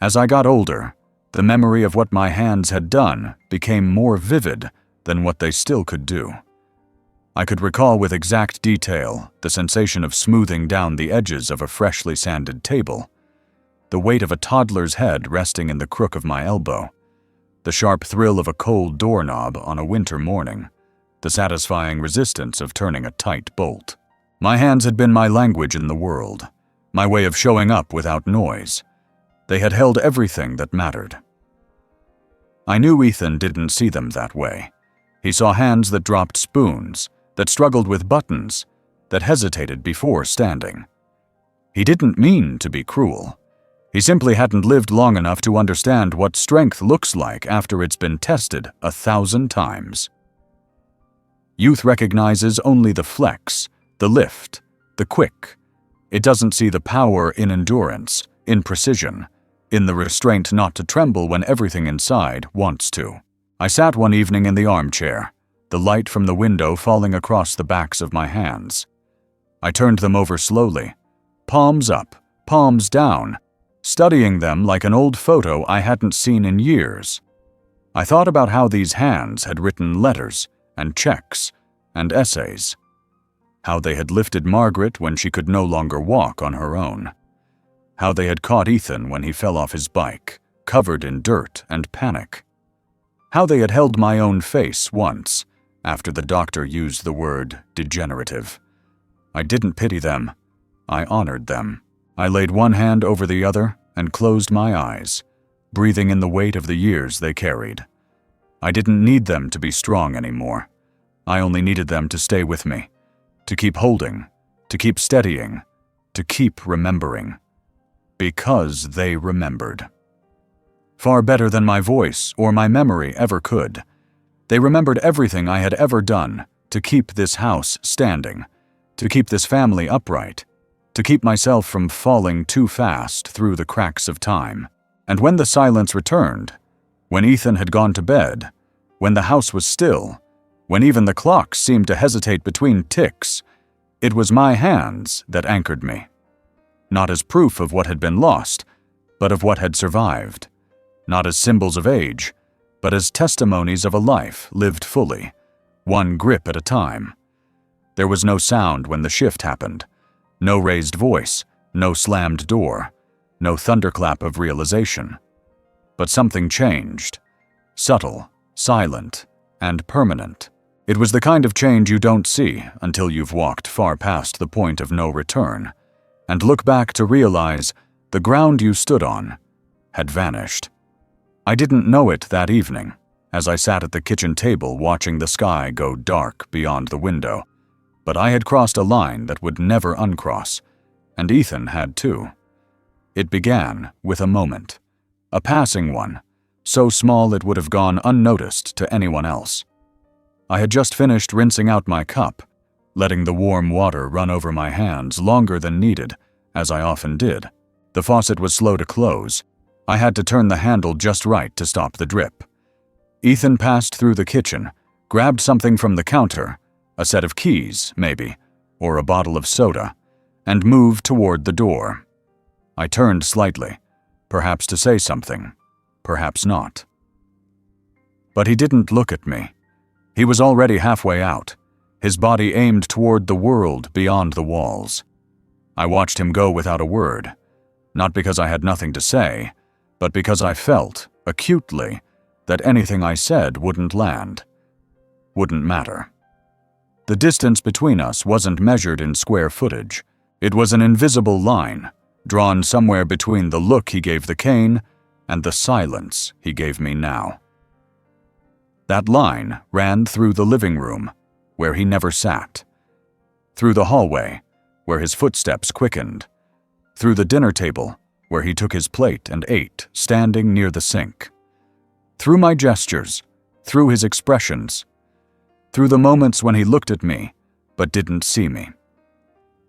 As I got older, the memory of what my hands had done became more vivid than what they still could do. I could recall with exact detail the sensation of smoothing down the edges of a freshly sanded table, the weight of a toddler's head resting in the crook of my elbow, the sharp thrill of a cold doorknob on a winter morning, the satisfying resistance of turning a tight bolt. My hands had been my language in the world, my way of showing up without noise. They had held everything that mattered. I knew Ethan didn't see them that way. He saw hands that dropped spoons, that struggled with buttons, that hesitated before standing. He didn't mean to be cruel. He simply hadn't lived long enough to understand what strength looks like after it's been tested 1,000 times. Youth recognizes only the flex, the lift, the quick. It doesn't see the power in endurance, in precision, in the restraint not to tremble when everything inside wants to. I sat one evening in the armchair, the light from the window falling across the backs of my hands. I turned them over slowly, palms up, palms down, studying them like an old photo I hadn't seen in years. I thought about how these hands had written letters and checks and essays, how they had lifted Margaret when she could no longer walk on her own, how they had caught Ethan when he fell off his bike, covered in dirt and panic, how they had held my own face once, after the doctor used the word degenerative. I didn't pity them. I honored them. I laid one hand over the other and closed my eyes, breathing in the weight of the years they carried. I didn't need them to be strong anymore. I only needed them to stay with me, to keep holding, to keep steadying, to keep remembering. Because they remembered. Far better than my voice or my memory ever could. They remembered everything I had ever done to keep this house standing, to keep this family upright, to keep myself from falling too fast through the cracks of time. And when the silence returned, when Ethan had gone to bed, when the house was still, when even the clocks seemed to hesitate between ticks, it was my hands that anchored me. Not as proof of what had been lost, but of what had survived. Not as symbols of age, but as testimonies of a life lived fully, one grip at a time. There was no sound when the shift happened, no raised voice, no slammed door, no thunderclap of realization. But something changed, subtle, silent, and permanent. It was the kind of change you don't see until you've walked far past the point of no return, and look back to realize the ground you stood on had vanished. I didn't know it that evening, as I sat at the kitchen table watching the sky go dark beyond the window, but I had crossed a line that would never uncross, and Ethan had too. It began with a moment, a passing one, so small it would have gone unnoticed to anyone else. I had just finished rinsing out my cup, letting the warm water run over my hands longer than needed, as I often did. The faucet was slow to close. I had to turn the handle just right to stop the drip. Ethan passed through the kitchen, grabbed something from the counter, a set of keys, maybe, or a bottle of soda, and moved toward the door. I turned slightly, perhaps to say something, perhaps not. But he didn't look at me. He was already halfway out, his body aimed toward the world beyond the walls. I watched him go without a word, not because I had nothing to say, but because I felt, acutely, that anything I said wouldn't land, wouldn't matter. The distance between us wasn't measured in square footage. It was an invisible line, drawn somewhere between the look he gave the cane and the silence he gave me now. That line ran through the living room, where he never sat, through the hallway, where his footsteps quickened, through the dinner table, where he took his plate and ate, standing near the sink, through my gestures, through his expressions, through the moments when he looked at me but didn't see me.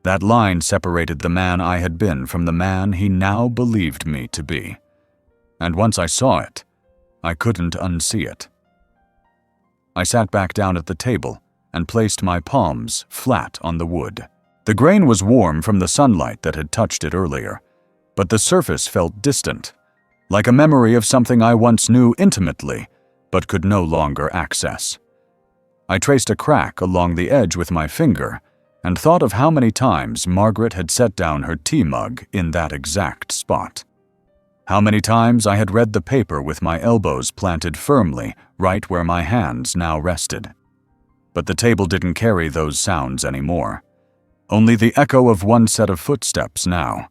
That line separated the man I had been from the man he now believed me to be. And once I saw it, I couldn't unsee it. I sat back down at the table and placed my palms flat on the wood. The grain was warm from the sunlight that had touched it earlier, but the surface felt distant, like a memory of something I once knew intimately but could no longer access. I traced a crack along the edge with my finger and thought of how many times Margaret had set down her tea mug in that exact spot. How many times I had read the paper with my elbows planted firmly right where my hands now rested. But the table didn't carry those sounds anymore. Only the echo of one set of footsteps now.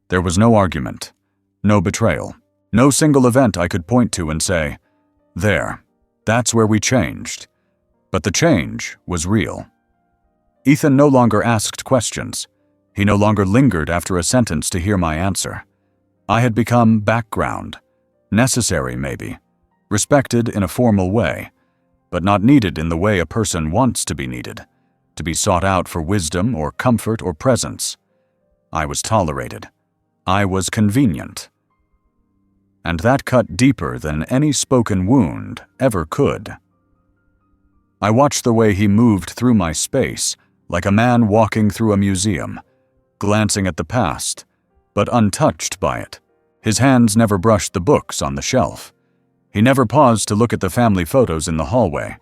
There was no argument, no betrayal, no single event I could point to and say, "There, that's where we changed." But the change was real. Ethan no longer asked questions. He no longer lingered after a sentence to hear my answer. I had become background, necessary maybe, respected in a formal way, but not needed in the way a person wants to be needed, to be sought out for wisdom or comfort or presence. I was tolerated. I was convenient. And that cut deeper than any spoken wound ever could. I watched the way he moved through my space, like a man walking through a museum, glancing at the past, but untouched by it. His hands never brushed the books on the shelf. He never paused to look at the family photos in the hallway.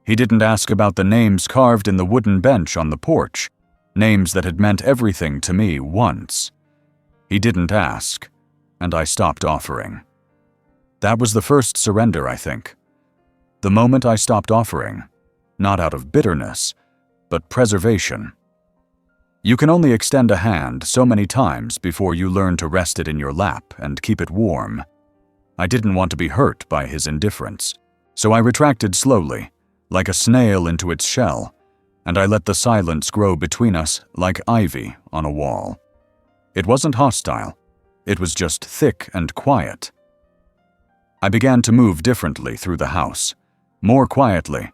He didn't ask about the names carved in the wooden bench on the porch, names that had meant everything to me once. He didn't ask, and I stopped offering. That was the first surrender, I think. The moment I stopped offering, not out of bitterness, but preservation. You can only extend a hand so many times before you learn to rest it in your lap and keep it warm. I didn't want to be hurt by his indifference, so I retracted slowly, like a snail into its shell, and I let the silence grow between us like ivy on a wall. It wasn't hostile, it was just thick and quiet. I began to move differently through the house, more quietly,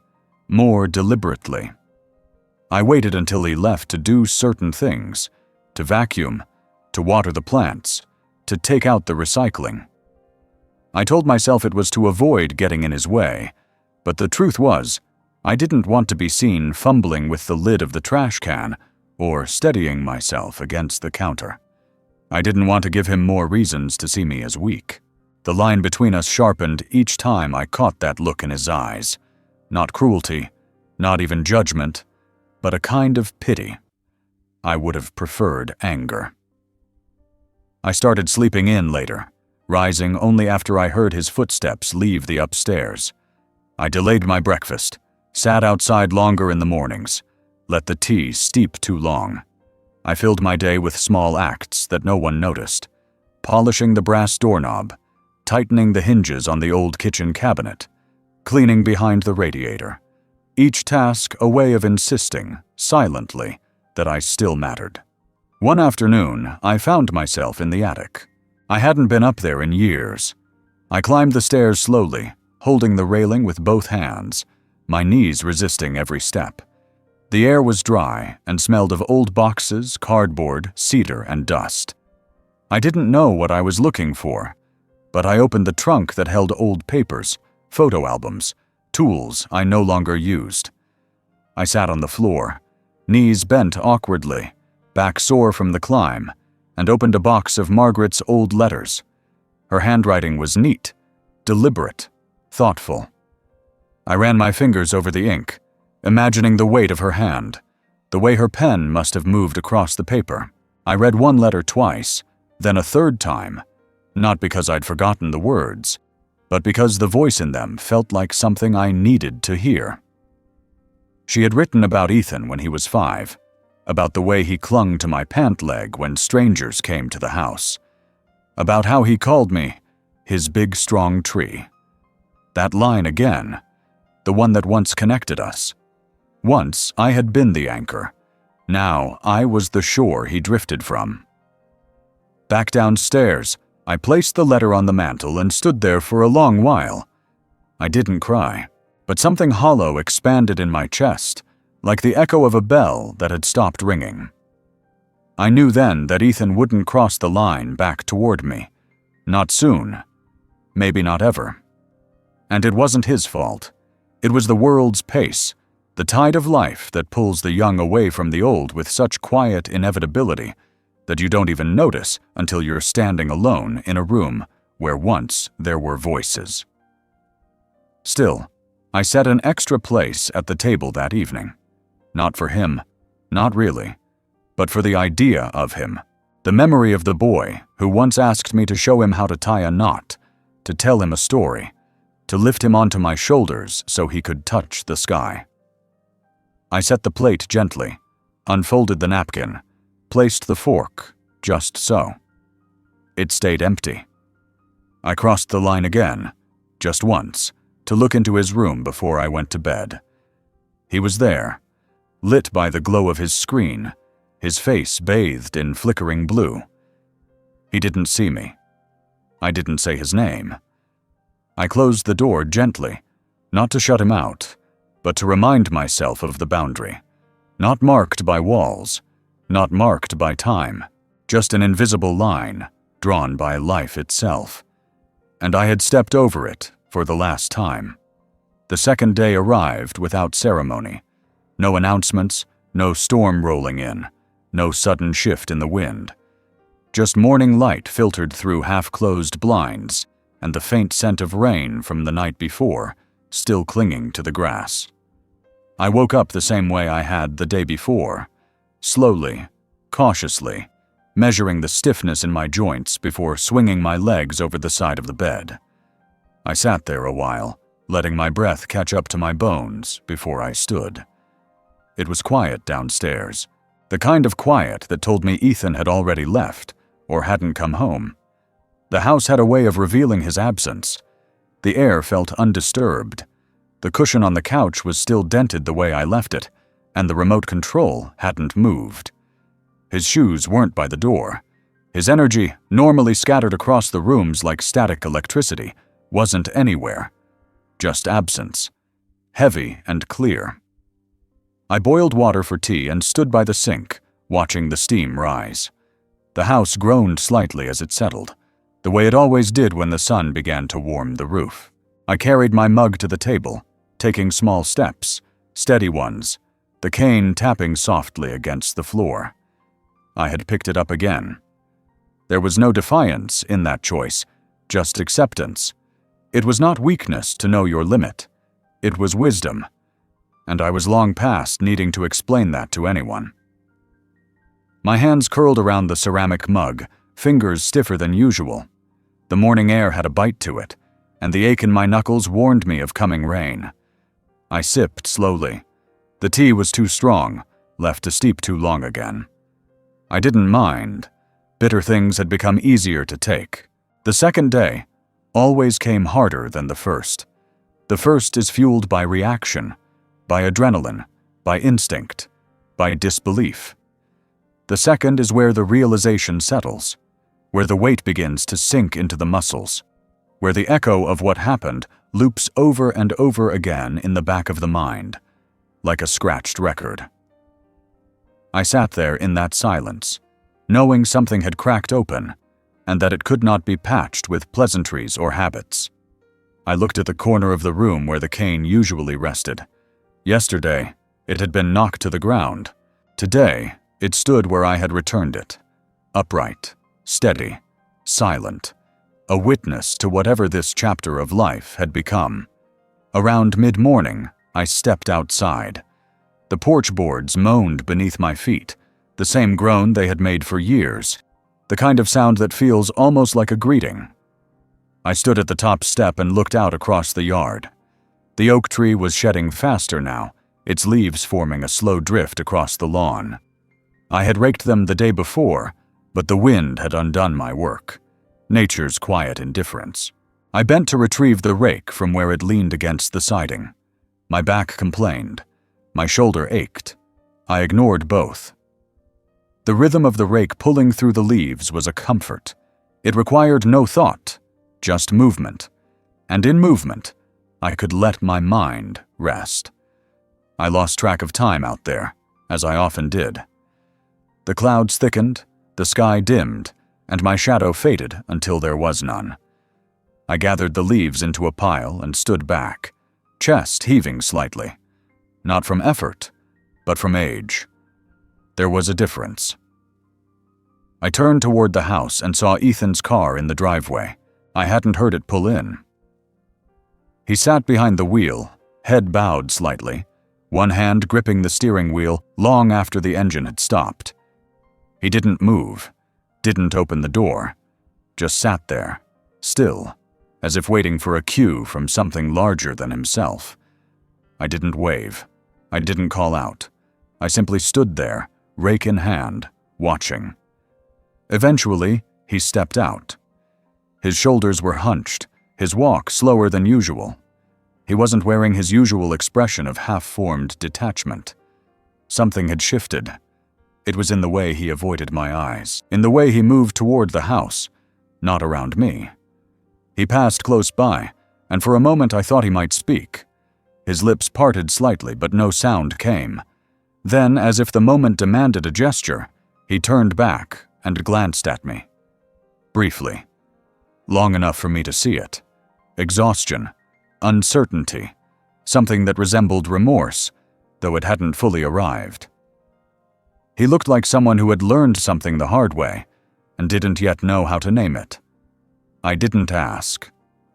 more deliberately. I waited until he left to do certain things, to vacuum, to water the plants, to take out the recycling. I told myself it was to avoid getting in his way, but the truth was, I didn't want to be seen fumbling with the lid of the trash can or steadying myself against the counter. I didn't want to give him more reasons to see me as weak. The line between us sharpened each time I caught that look in his eyes. Not cruelty, not even judgment, but a kind of pity. I would have preferred anger. I started sleeping in later, rising only after I heard his footsteps leave the upstairs. I delayed my breakfast, sat outside longer in the mornings, let the tea steep too long. I filled my day with small acts that no one noticed, polishing the brass doorknob, tightening the hinges on the old kitchen cabinet, cleaning behind the radiator. Each task a way of insisting, silently, that I still mattered. One afternoon, I found myself in the attic. I hadn't been up there in years. I climbed the stairs slowly, holding the railing with both hands, my knees resisting every step. The air was dry and smelled of old boxes, cardboard, cedar, and dust. I didn't know what I was looking for, but I opened the trunk that held old papers, photo albums, tools I no longer used. I sat on the floor, knees bent awkwardly, back sore from the climb, and opened a box of Margaret's old letters. Her handwriting was neat, deliberate, thoughtful. I ran my fingers over the ink, imagining the weight of her hand, the way her pen must have moved across the paper. I read one letter twice, then a third time, not because I'd forgotten the words, but because the voice in them felt like something I needed to hear. She had written about Ethan when he was 5, about the way he clung to my pant leg when strangers came to the house, about how he called me his big strong tree. That line again, the one that once connected us. Once I had been the anchor. Now I was the shore he drifted from. Back downstairs, I placed the letter on the mantel and stood there for a long while. I didn't cry, but something hollow expanded in my chest, like the echo of a bell that had stopped ringing. I knew then that Ethan wouldn't cross the line back toward me. Not soon. Maybe not ever. And it wasn't his fault. It was the world's pace, the tide of life that pulls the young away from the old with such quiet inevitability that you don't even notice until you're standing alone in a room where once there were voices. Still, I set an extra place at the table that evening. Not for him, not really, but for the idea of him, the memory of the boy who once asked me to show him how to tie a knot, to tell him a story, to lift him onto my shoulders so he could touch the sky. I set the plate gently, unfolded the napkin, placed the fork, just so. It stayed empty. I crossed the line again, just once, to look into his room before I went to bed. He was there, lit by the glow of his screen, his face bathed in flickering blue. He didn't see me. I didn't say his name. I closed the door gently, not to shut him out, but to remind myself of the boundary, not marked by walls, not marked by time, just an invisible line drawn by life itself. And I had stepped over it for the last time. The second day arrived without ceremony. No announcements, no storm rolling in, no sudden shift in the wind. Just morning light filtered through half-closed blinds and the faint scent of rain from the night before still clinging to the grass. I woke up the same way I had the day before, slowly, cautiously, measuring the stiffness in my joints before swinging my legs over the side of the bed. I sat there a while, letting my breath catch up to my bones before I stood. It was quiet downstairs, the kind of quiet that told me Ethan had already left or hadn't come home. The house had a way of revealing his absence. The air felt undisturbed. The cushion on the couch was still dented the way I left it, and the remote control hadn't moved. His shoes weren't by the door. His energy, normally scattered across the rooms like static electricity, wasn't anywhere. Just absence. Heavy and clear. I boiled water for tea and stood by the sink, watching the steam rise. The house groaned slightly as it settled, the way it always did when the sun began to warm the roof. I carried my mug to the table, taking small steps, steady ones, the cane tapping softly against the floor. I had picked it up again. There was no defiance in that choice, just acceptance. It was not weakness to know your limit. It was wisdom, and I was long past needing to explain that to anyone. My hands curled around the ceramic mug, fingers stiffer than usual. The morning air had a bite to it, and the ache in my knuckles warned me of coming rain. I sipped slowly. The tea was too strong, left to steep too long again. I didn't mind. Bitter things had become easier to take. The second day always came harder than the first. The first is fueled by reaction, by adrenaline, by instinct, by disbelief. The second is where the realization settles, where the weight begins to sink into the muscles, where the echo of what happened loops over and over again in the back of the mind, like a scratched record. I sat there in that silence, knowing something had cracked open, and that it could not be patched with pleasantries or habits. I looked at the corner of the room where the cane usually rested. Yesterday, it had been knocked to the ground. Today, it stood where I had returned it, upright, steady, silent, a witness to whatever this chapter of life had become. Around mid-morning, I stepped outside. The porch boards moaned beneath my feet, the same groan they had made for years, the kind of sound that feels almost like a greeting. I stood at the top step and looked out across the yard. The oak tree was shedding faster now, its leaves forming a slow drift across the lawn. I had raked them the day before, but the wind had undone my work. Nature's quiet indifference. I bent to retrieve the rake from where it leaned against the siding. My back complained. My shoulder ached. I ignored both. The rhythm of the rake pulling through the leaves was a comfort. It required no thought, just movement. And in movement, I could let my mind rest. I lost track of time out there, as I often did. The clouds thickened, the sky dimmed, and my shadow faded until there was none. I gathered the leaves into a pile and stood back, chest heaving slightly. Not from effort, but from age. There was a difference. I turned toward the house and saw Ethan's car in the driveway. I hadn't heard it pull in. He sat behind the wheel, head bowed slightly, one hand gripping the steering wheel long after the engine had stopped. He didn't move, didn't open the door, just sat there, still, as if waiting for a cue from something larger than himself. I didn't wave. I didn't call out. I simply stood there, rake in hand, watching. Eventually, he stepped out. His shoulders were hunched, his walk slower than usual. He wasn't wearing his usual expression of half-formed detachment. Something had shifted. It was in the way he avoided my eyes, in the way he moved toward the house, not around me. He passed close by, and for a moment I thought he might speak. His lips parted slightly, but no sound came. Then, as if the moment demanded a gesture, he turned back and glanced at me. Briefly. Long enough for me to see it. Exhaustion. Uncertainty. Something that resembled remorse, though it hadn't fully arrived. He looked like someone who had learned something the hard way, and didn't yet know how to name it. I didn't ask.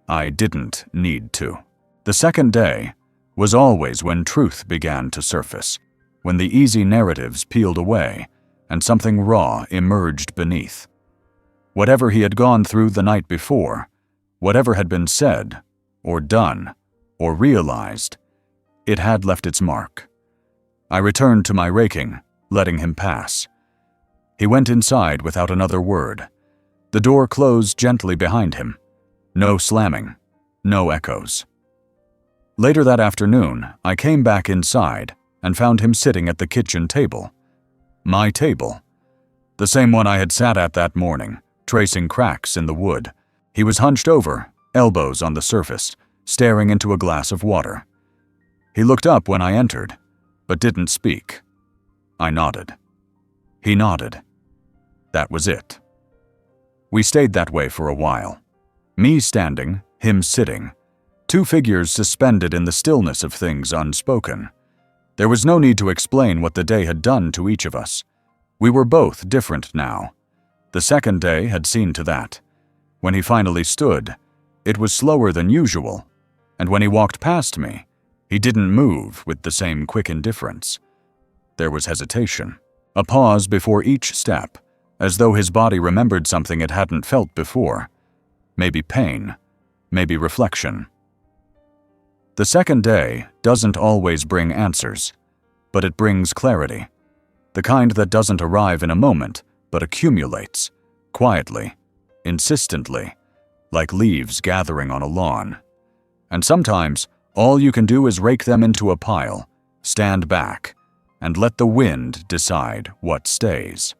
I didn't need to. The second day was always when truth began to surface, when the easy narratives peeled away, and something raw emerged beneath. Whatever he had gone through the night before, whatever had been said, or done, or realized, it had left its mark. I returned to my raking, letting him pass. He went inside without another word. The door closed gently behind him. No slamming, no echoes. Later that afternoon, I came back inside and found him sitting at the kitchen table. My table. The same one I had sat at that morning, tracing cracks in the wood. He was hunched over, elbows on the surface, staring into a glass of water. He looked up when I entered, but didn't speak. I nodded. He nodded. That was it. We stayed that way for a while. Me standing, him sitting. Two figures suspended in the stillness of things unspoken. There was no need to explain what the day had done to each of us. We were both different now. The second day had seen to that. When he finally stood, it was slower than usual, and when he walked past me, he didn't move with the same quick indifference. There was hesitation, a pause before each step, as though his body remembered something it hadn't felt before. Maybe pain, maybe reflection. The second day doesn't always bring answers, but it brings clarity. The kind that doesn't arrive in a moment, but accumulates, quietly, insistently, like leaves gathering on a lawn. And sometimes, all you can do is rake them into a pile, stand back, and let the wind decide what stays.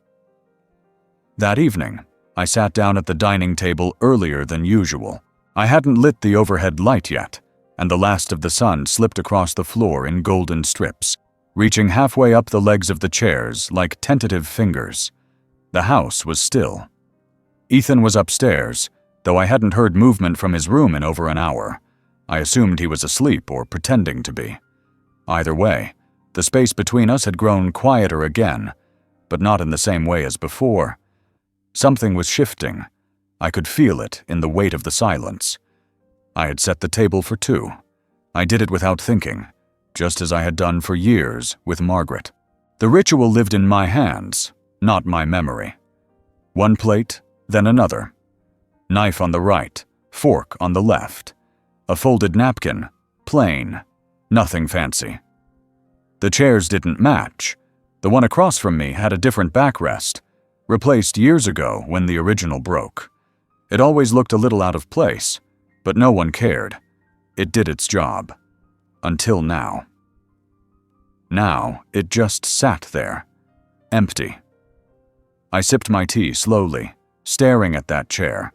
That evening, I sat down at the dining table earlier than usual. I hadn't lit the overhead light yet, and the last of the sun slipped across the floor in golden strips, reaching halfway up the legs of the chairs like tentative fingers. The house was still. Ethan was upstairs, though I hadn't heard movement from his room in over an hour. I assumed he was asleep or pretending to be. Either way, the space between us had grown quieter again, but not in the same way as before. Something was shifting. I could feel it in the weight of the silence. I had set the table for two. I did it without thinking, just as I had done for years with Margaret. The ritual lived in my hands, not my memory. One plate, then another. Knife on the right, fork on the left. A folded napkin, plain, nothing fancy. The chairs didn't match. The one across from me had a different backrest, replaced years ago when the original broke. It always looked a little out of place, but no one cared. It did its job. Until now. Now, it just sat there, empty. I sipped my tea slowly, staring at that chair.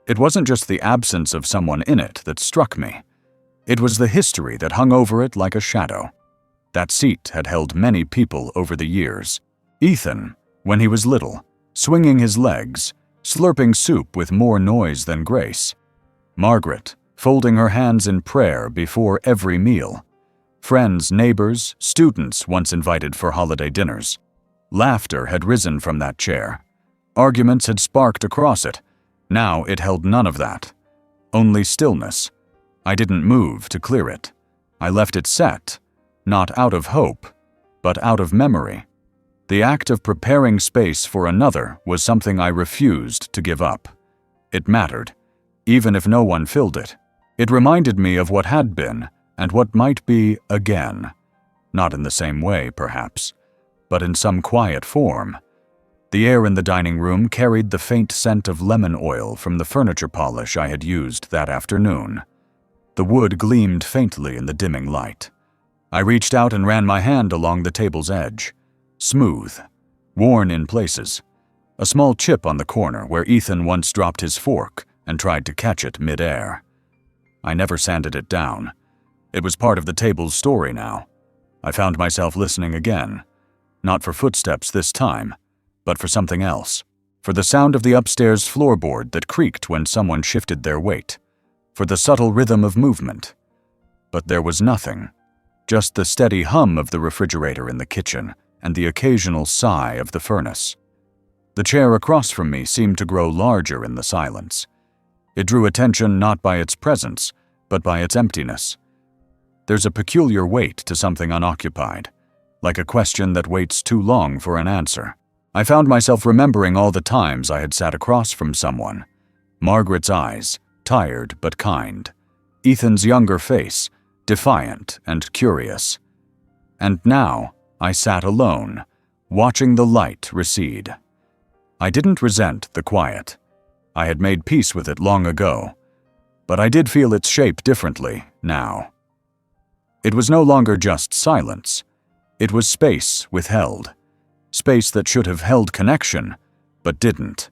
It wasn't just the absence of someone in it that struck me. It was the history that hung over it like a shadow. That seat had held many people over the years. Ethan, when he was little, swinging his legs, slurping soup with more noise than grace. Margaret, folding her hands in prayer before every meal. Friends, neighbors, students once invited for holiday dinners. Laughter had risen from that chair. Arguments had sparked across it. Now it held none of that. Only stillness. I didn't move to clear it. I left it set, not out of hope, but out of memory. The act of preparing space for another was something I refused to give up. It mattered, even if no one filled it. It reminded me of what had been and what might be again. Not in the same way, perhaps, but in some quiet form. The air in the dining room carried the faint scent of lemon oil from the furniture polish I had used that afternoon. The wood gleamed faintly in the dimming light. I reached out and ran my hand along the table's edge. Smooth, worn in places. A small chip on the corner where Ethan once dropped his fork and tried to catch it mid-air. I never sanded it down. It was part of the table's story now. I found myself listening again. Not for footsteps this time, but for something else. For the sound of the upstairs floorboard that creaked when someone shifted their weight. For the subtle rhythm of movement. But there was nothing. Just the steady hum of the refrigerator in the kitchen and the occasional sigh of the furnace. The chair across from me seemed to grow larger in the silence. It drew attention not by its presence, but by its emptiness. There's a peculiar weight to something unoccupied, like a question that waits too long for an answer. I found myself remembering all the times I had sat across from someone. Margaret's eyes, tired but kind. Ethan's younger face, defiant and curious. And now I sat alone, watching the light recede. I didn't resent the quiet. I had made peace with it long ago, but I did feel its shape differently now. It was no longer just silence. It was space withheld. Space that should have held connection, but didn't.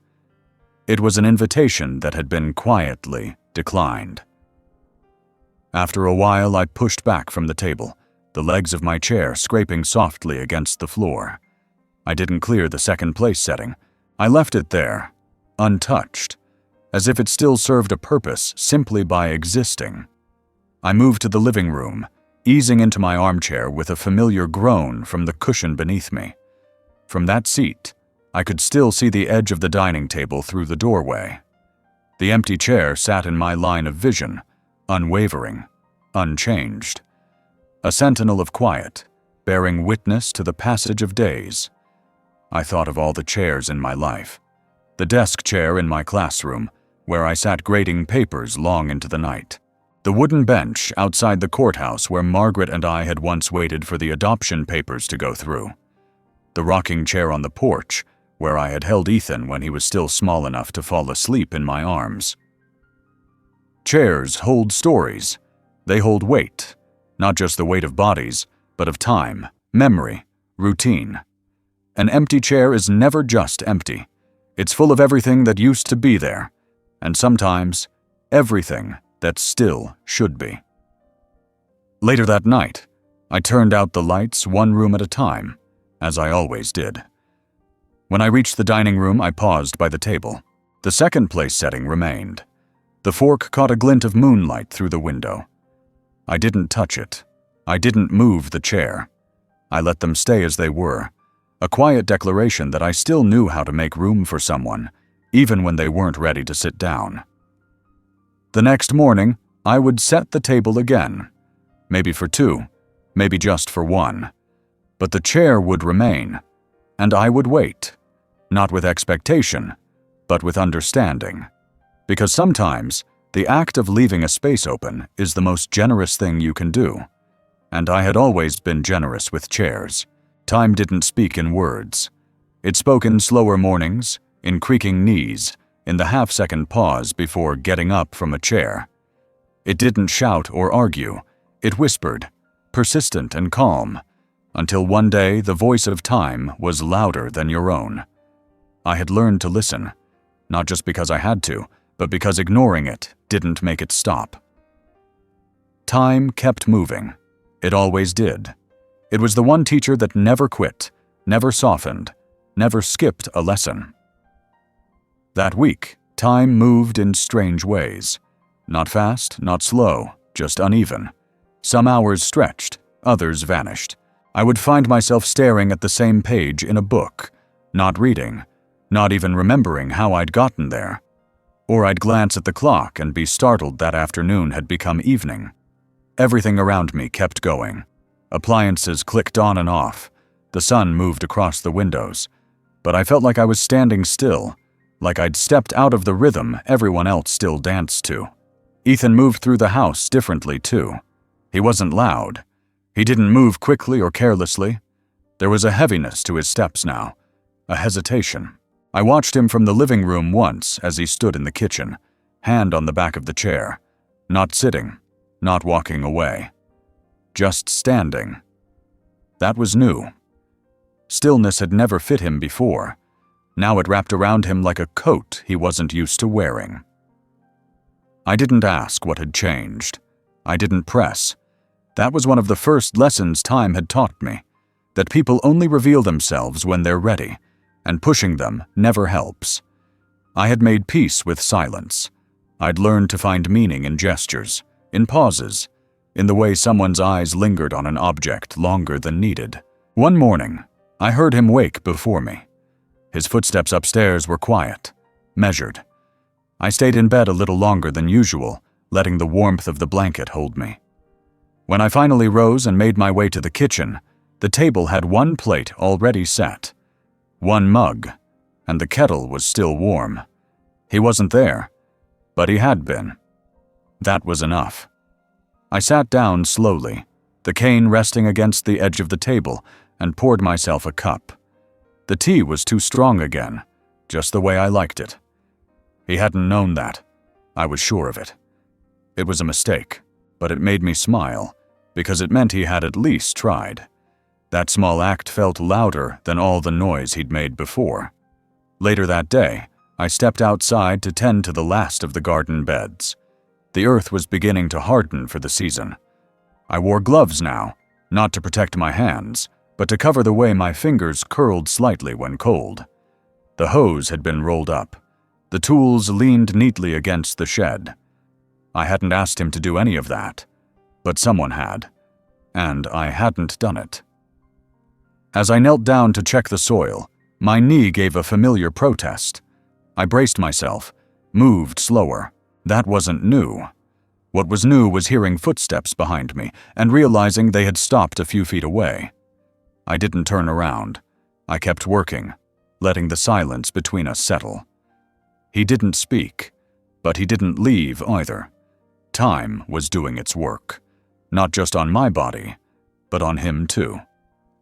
It was an invitation that had been quietly declined. After a while, I pushed back from the table, the legs of my chair scraping softly against the floor. I didn't clear the second place setting. I left it there, untouched, as if it still served a purpose simply by existing. I moved to the living room, easing into my armchair with a familiar groan from the cushion beneath me. From that seat, I could still see the edge of the dining table through the doorway. The empty chair sat in my line of vision, unwavering, unchanged. A sentinel of quiet, bearing witness to the passage of days. I thought of all the chairs in my life. The desk chair in my classroom, where I sat grading papers long into the night. The wooden bench outside the courthouse where Margaret and I had once waited for the adoption papers to go through. The rocking chair on the porch, where I had held Ethan when he was still small enough to fall asleep in my arms. Chairs hold stories. They hold weight, not just the weight of bodies, but of time, memory, routine. An empty chair is never just empty. It's full of everything that used to be there, and sometimes everything that still should be. Later that night, I turned out the lights one room at a time, as I always did. When I reached the dining room, I paused by the table. The second place setting remained. The fork caught a glint of moonlight through the window. I didn't touch it. I didn't move the chair. I let them stay as they were, a quiet declaration that I still knew how to make room for someone, even when they weren't ready to sit down. The next morning, I would set the table again. Maybe for two, maybe just for one. But the chair would remain, and I would wait, not with expectation, but with understanding. Because sometimes, the act of leaving a space open is the most generous thing you can do. And I had always been generous with chairs. Time didn't speak in words. It spoke in slower mornings, in creaking knees, in the half-second pause before getting up from a chair. It didn't shout or argue. It whispered, persistent and calm, until one day the voice of time was louder than your own. I had learned to listen, not just because I had to, but because ignoring it didn't make it stop. Time kept moving. It always did. It was the one teacher that never quit, never softened, never skipped a lesson. That week, time moved in strange ways. Not fast, not slow, just uneven. Some hours stretched, others vanished. I would find myself staring at the same page in a book, not reading, not even remembering how I'd gotten there. Or I'd glance at the clock and be startled that afternoon had become evening. Everything around me kept going. Appliances clicked on and off. The sun moved across the windows. But I felt like I was standing still, like I'd stepped out of the rhythm everyone else still danced to. Ethan moved through the house differently, too. He wasn't loud. He didn't move quickly or carelessly. There was a heaviness to his steps now, a hesitation. I watched him from the living room once as he stood in the kitchen, hand on the back of the chair, not sitting, not walking away, just standing. That was new. Stillness had never fit him before. Now it wrapped around him like a coat he wasn't used to wearing. I didn't ask what had changed. I didn't press. That was one of the first lessons time had taught me, that people only reveal themselves when they're ready, and pushing them never helps. I had made peace with silence. I'd learned to find meaning in gestures, in pauses, in the way someone's eyes lingered on an object longer than needed. One morning, I heard him wake before me. His footsteps upstairs were quiet, measured. I stayed in bed a little longer than usual, letting the warmth of the blanket hold me. When I finally rose and made my way to the kitchen, the table had one plate already set, one mug, and the kettle was still warm. He wasn't there, but he had been. That was enough. I sat down slowly, the cane resting against the edge of the table, and poured myself a cup. The tea was too strong again, just the way I liked it. He hadn't known that. I was sure of it. It was a mistake, but it made me smile, because it meant he had at least tried. That small act felt louder than all the noise he'd made before. Later that day, I stepped outside to tend to the last of the garden beds. The earth was beginning to harden for the season. I wore gloves now, not to protect my hands, but to cover the way my fingers curled slightly when cold. The hose had been rolled up. The tools leaned neatly against the shed. I hadn't asked him to do any of that, but someone had, and I hadn't done it. As I knelt down to check the soil, my knee gave a familiar protest. I braced myself, moved slower. That wasn't new. What was new was hearing footsteps behind me and realizing they had stopped a few feet away. I didn't turn around. I kept working, letting the silence between us settle. He didn't speak, but he didn't leave either. Time was doing its work, not just on my body, but on him too.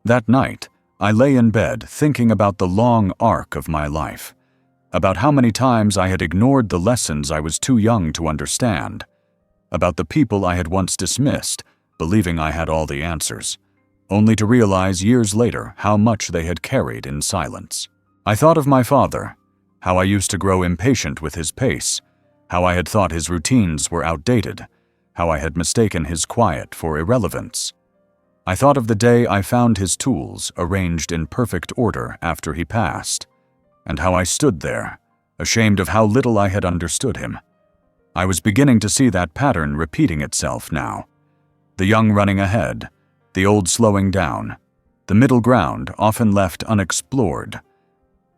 That night, I lay in bed thinking about the long arc of my life, about how many times I had ignored the lessons I was too young to understand, about the people I had once dismissed, believing I had all the answers, only to realize years later how much they had carried in silence. I thought of my father, how I used to grow impatient with his pace, how I had thought his routines were outdated, how I had mistaken his quiet for irrelevance. I thought of the day I found his tools arranged in perfect order after he passed, and how I stood there, ashamed of how little I had understood him. I was beginning to see that pattern repeating itself now. The young running ahead, the old slowing down, the middle ground often left unexplored.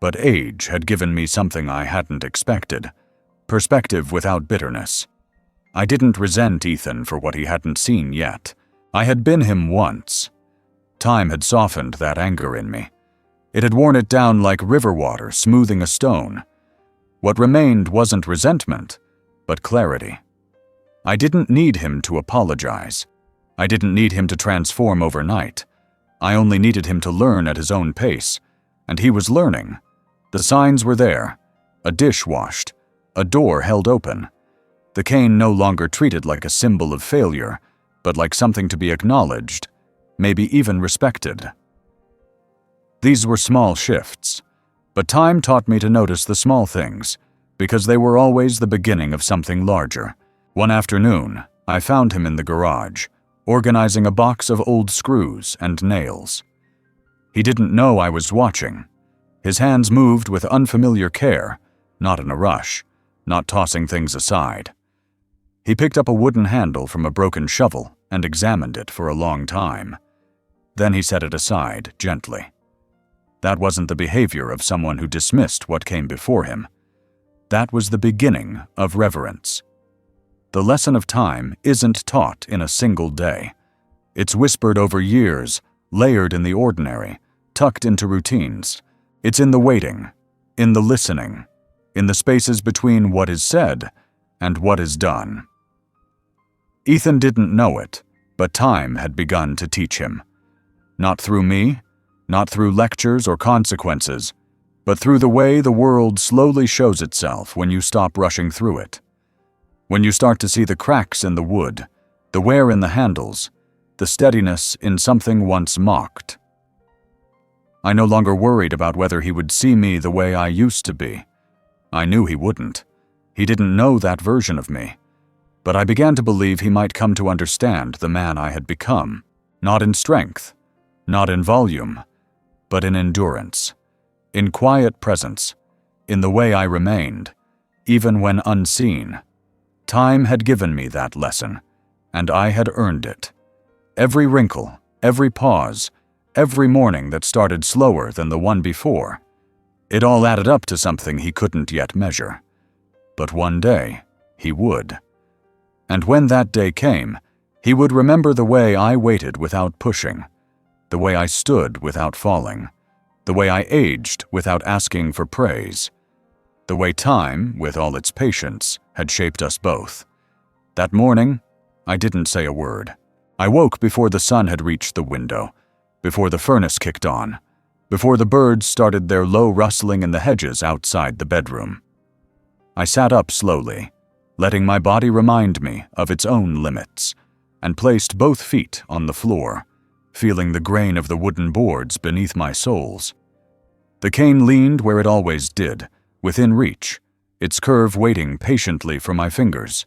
But age had given me something I hadn't expected, perspective without bitterness. I didn't resent Ethan for what he hadn't seen yet. I had been him once. Time had softened that anger in me. It had worn it down like river water smoothing a stone. What remained wasn't resentment, but clarity. I didn't need him to apologize. I didn't need him to transform overnight. I only needed him to learn at his own pace, and he was learning. The signs were there, a dish washed, a door held open. The cane no longer treated like a symbol of failure, but like something to be acknowledged, maybe even respected. These were small shifts, but time taught me to notice the small things, because they were always the beginning of something larger. One afternoon, I found him in the garage, organizing a box of old screws and nails. He didn't know I was watching. His hands moved with unfamiliar care, not in a rush, not tossing things aside. He picked up a wooden handle from a broken shovel and examined it for a long time. Then he set it aside gently. That wasn't the behavior of someone who dismissed what came before him. That was the beginning of reverence. The lesson of time isn't taught in a single day. It's whispered over years, layered in the ordinary, tucked into routines. It's in the waiting, in the listening, in the spaces between what is said and what is done. Ethan didn't know it, but time had begun to teach him. Not through me, not through lectures or consequences, but through the way the world slowly shows itself when you stop rushing through it. When you start to see the cracks in the wood, the wear in the handles, the steadiness in something once mocked. I no longer worried about whether he would see me the way I used to be. I knew he wouldn't. He didn't know that version of me. But I began to believe he might come to understand the man I had become, not in strength, not in volume, but in endurance, in quiet presence, in the way I remained, even when unseen. Time had given me that lesson, and I had earned it. Every wrinkle, every pause, every morning that started slower than the one before, it all added up to something he couldn't yet measure. But one day, he would. And when that day came, he would remember the way I waited without pushing, the way I stood without falling, the way I aged without asking for praise, the way time, with all its patience, had shaped us both. That morning, I didn't say a word. I woke before the sun had reached the window, before the furnace kicked on, before the birds started their low rustling in the hedges outside the bedroom. I sat up slowly, letting my body remind me of its own limits, and placed both feet on the floor, feeling the grain of the wooden boards beneath my soles. The cane leaned where it always did, within reach, its curve waiting patiently for my fingers.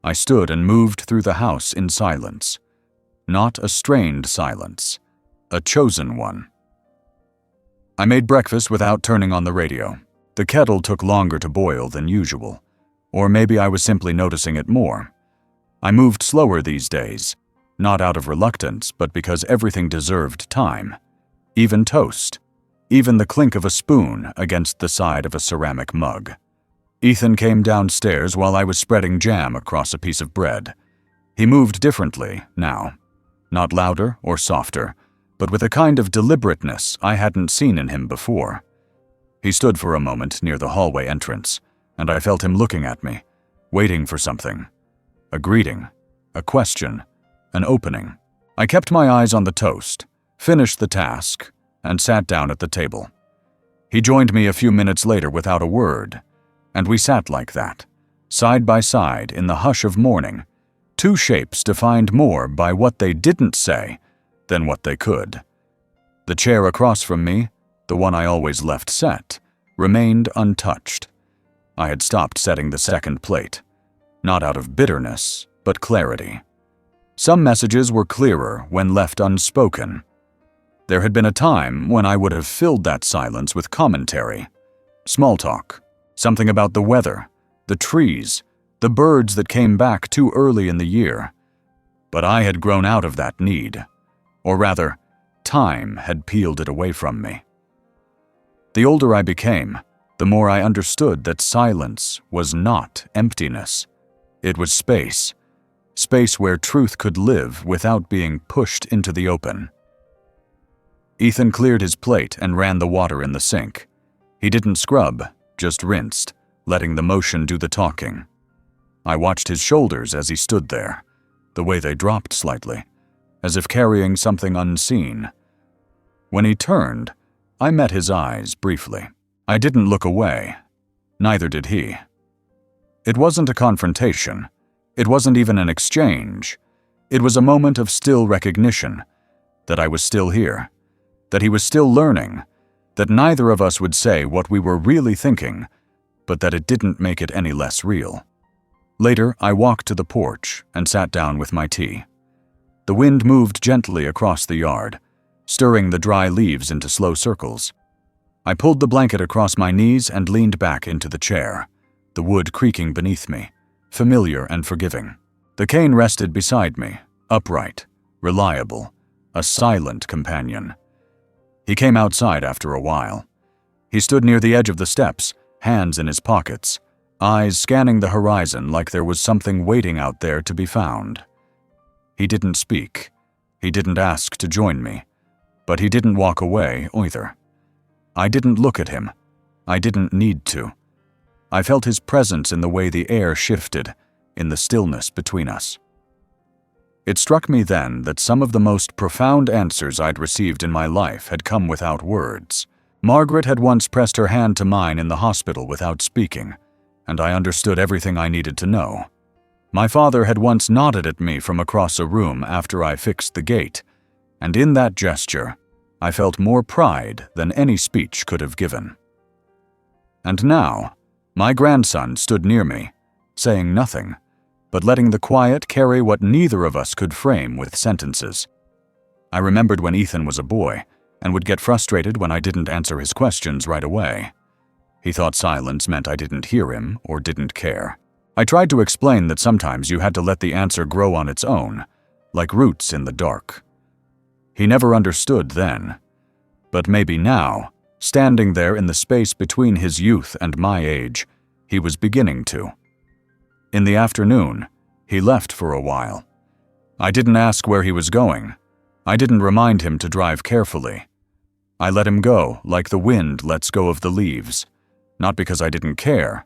I stood and moved through the house in silence. Not a strained silence, a chosen one. I made breakfast without turning on the radio. The kettle took longer to boil than usual. Or maybe I was simply noticing it more. I moved slower these days, not out of reluctance, but because everything deserved time. Even toast. Even the clink of a spoon against the side of a ceramic mug. Ethan came downstairs while I was spreading jam across a piece of bread. He moved differently now. Not louder or softer, but with a kind of deliberateness I hadn't seen in him before. He stood for a moment near the hallway entrance, and I felt him looking at me, waiting for something. A greeting, a question, an opening. I kept my eyes on the toast, finished the task, and sat down at the table. He joined me a few minutes later without a word, and we sat like that, side by side in the hush of morning, two shapes defined more by what they didn't say than what they could. The chair across from me, the one I always left set, remained untouched. I had stopped setting the second plate, not out of bitterness, but clarity. Some messages were clearer when left unspoken. There had been a time when I would have filled that silence with commentary, small talk, something about the weather, the trees, the birds that came back too early in the year. But I had grown out of that need, or rather, time had peeled it away from me. The older I became, the more I understood that silence was not emptiness. It was space. Space where truth could live without being pushed into the open. Ethan cleared his plate and ran the water in the sink. He didn't scrub, just rinsed, letting the motion do the talking. I watched his shoulders as he stood there, the way they dropped slightly, as if carrying something unseen. When he turned, I met his eyes briefly. I didn't look away. Neither did he. It wasn't a confrontation. It wasn't even an exchange. It was a moment of still recognition, that I was still here, that he was still learning, that neither of us would say what we were really thinking, but that it didn't make it any less real. Later, I walked to the porch and sat down with my tea. The wind moved gently across the yard, stirring the dry leaves into slow circles. I pulled the blanket across my knees and leaned back into the chair, the wood creaking beneath me, familiar and forgiving. The cane rested beside me, upright, reliable, a silent companion. He came outside after a while. He stood near the edge of the steps, hands in his pockets, eyes scanning the horizon like there was something waiting out there to be found. He didn't speak. He didn't ask to join me. But he didn't walk away either. I didn't look at him. I didn't need to. I felt his presence in the way the air shifted, in the stillness between us. It struck me then that some of the most profound answers I'd received in my life had come without words. Margaret had once pressed her hand to mine in the hospital without speaking, and I understood everything I needed to know. My father had once nodded at me from across a room after I fixed the gate, and in that gesture, I felt more pride than any speech could have given. And now, my grandson stood near me, saying nothing, but letting the quiet carry what neither of us could frame with sentences. I remembered when Ethan was a boy, and would get frustrated when I didn't answer his questions right away. He thought silence meant I didn't hear him or didn't care. I tried to explain that sometimes you had to let the answer grow on its own, like roots in the dark. He never understood then, but maybe now, standing there in the space between his youth and my age, he was beginning to. In the afternoon, he left for a while. I didn't ask where he was going. I didn't remind him to drive carefully. I let him go like the wind lets go of the leaves, not because I didn't care,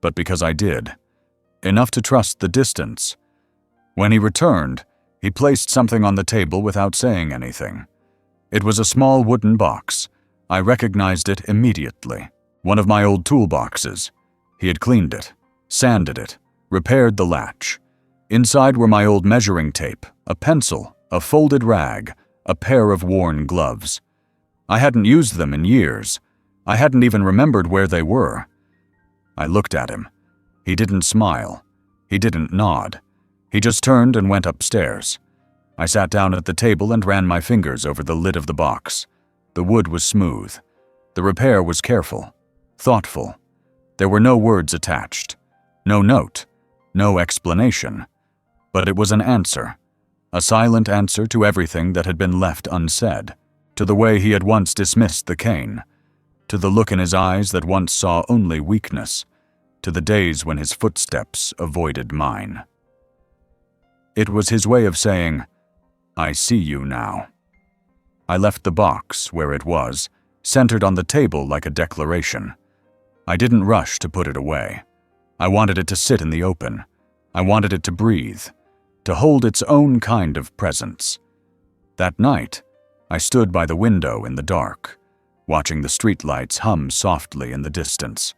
but because I did. Enough to trust the distance. When he returned, he placed something on the table without saying anything. It was a small wooden box. I recognized it immediately. One of my old toolboxes. He had cleaned it, sanded it, repaired the latch. Inside were my old measuring tape, a pencil, a folded rag, a pair of worn gloves. I hadn't used them in years. I hadn't even remembered where they were. I looked at him. He didn't smile. He didn't nod. He just turned and went upstairs. I sat down at the table and ran my fingers over the lid of the box. The wood was smooth. The repair was careful, thoughtful. There were no words attached, no note, no explanation. But it was an answer, a silent answer to everything that had been left unsaid, to the way he had once dismissed the cane, to the look in his eyes that once saw only weakness, to the days when his footsteps avoided mine. It was his way of saying, "I see you now." I left the box where it was, centered on the table like a declaration. I didn't rush to put it away. I wanted it to sit in the open. I wanted it to breathe, to hold its own kind of presence. That night, I stood by the window in the dark, watching the streetlights hum softly in the distance.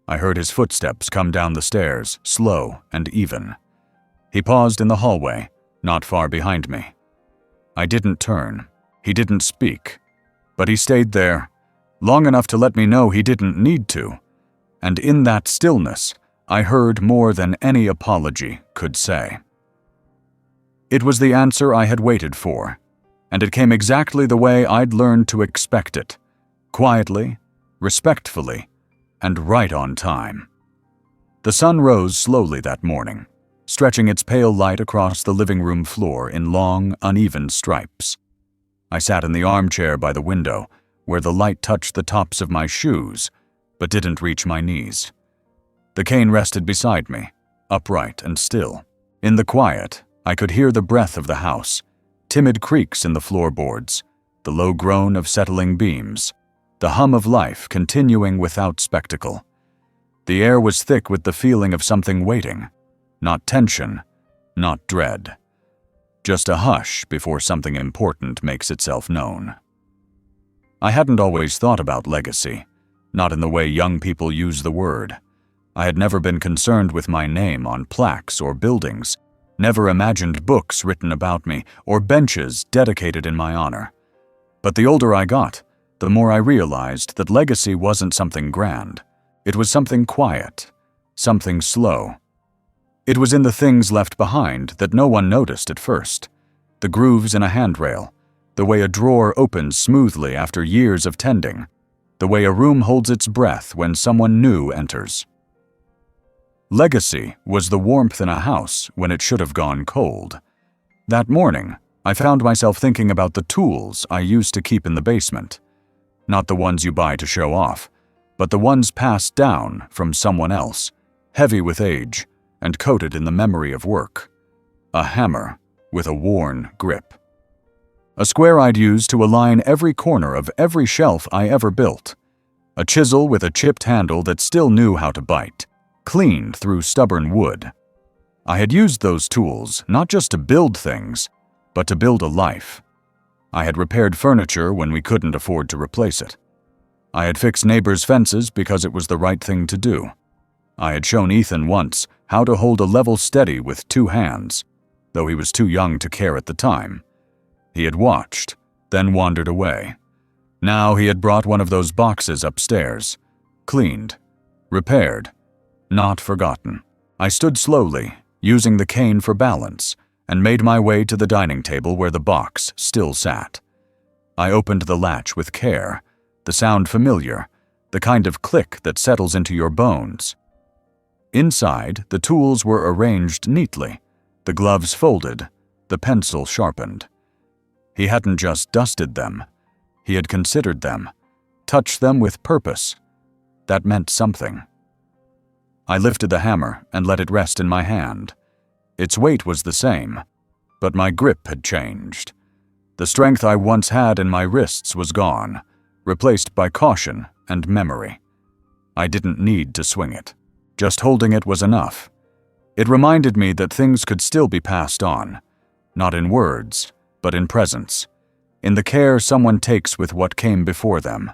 I heard his footsteps come down the stairs, slow and even. He paused in the hallway, not far behind me. I didn't turn. He didn't speak. But he stayed there, long enough to let me know he didn't need to. And in that stillness, I heard more than any apology could say. It was the answer I had waited for, and it came exactly the way I'd learned to expect it, quietly, respectfully, and right on time. The sun rose slowly that morning, stretching its pale light across the living room floor in long, uneven stripes. I sat in the armchair by the window, where the light touched the tops of my shoes, but didn't reach my knees. The cane rested beside me, upright and still. In the quiet, I could hear the breath of the house, timid creaks in the floorboards, the low groan of settling beams, the hum of life continuing without spectacle. The air was thick with the feeling of something waiting, not tension, not dread. Just a hush before something important makes itself known. I hadn't always thought about legacy, not in the way young people use the word. I had never been concerned with my name on plaques or buildings, never imagined books written about me or benches dedicated in my honor. But the older I got, the more I realized that legacy wasn't something grand. It was something quiet, something slow, It was in the things left behind that no one noticed at first. The grooves in a handrail, the way a drawer opens smoothly after years of tending, the way a room holds its breath when someone new enters. Legacy was the warmth in a house when it should have gone cold. That morning, I found myself thinking about the tools I used to keep in the basement. Not the ones you buy to show off, but the ones passed down from someone else, heavy with age and coated in the memory of work. A hammer with a worn grip. A square I'd used to align every corner of every shelf I ever built. A chisel with a chipped handle that still knew how to bite, cleaned through stubborn wood. I had used those tools not just to build things, but to build a life. I had repaired furniture when we couldn't afford to replace it. I had fixed neighbors' fences because it was the right thing to do. I had shown Ethan once how to hold a level steady with 2 hands, though he was too young to care at the time. He had watched, then wandered away. Now he had brought one of those boxes upstairs, cleaned, repaired, not forgotten. I stood slowly, using the cane for balance, and made my way to the dining table where the box still sat. I opened the latch with care, the sound familiar, the kind of click that settles into your bones. Inside, the tools were arranged neatly, the gloves folded, the pencil sharpened. He hadn't just dusted them. He had considered them, touched them with purpose. That meant something. I lifted the hammer and let it rest in my hand. Its weight was the same, but my grip had changed. The strength I once had in my wrists was gone, replaced by caution and memory. I didn't need to swing it. Just holding it was enough. It reminded me that things could still be passed on, not in words, but in presence, in the care someone takes with what came before them.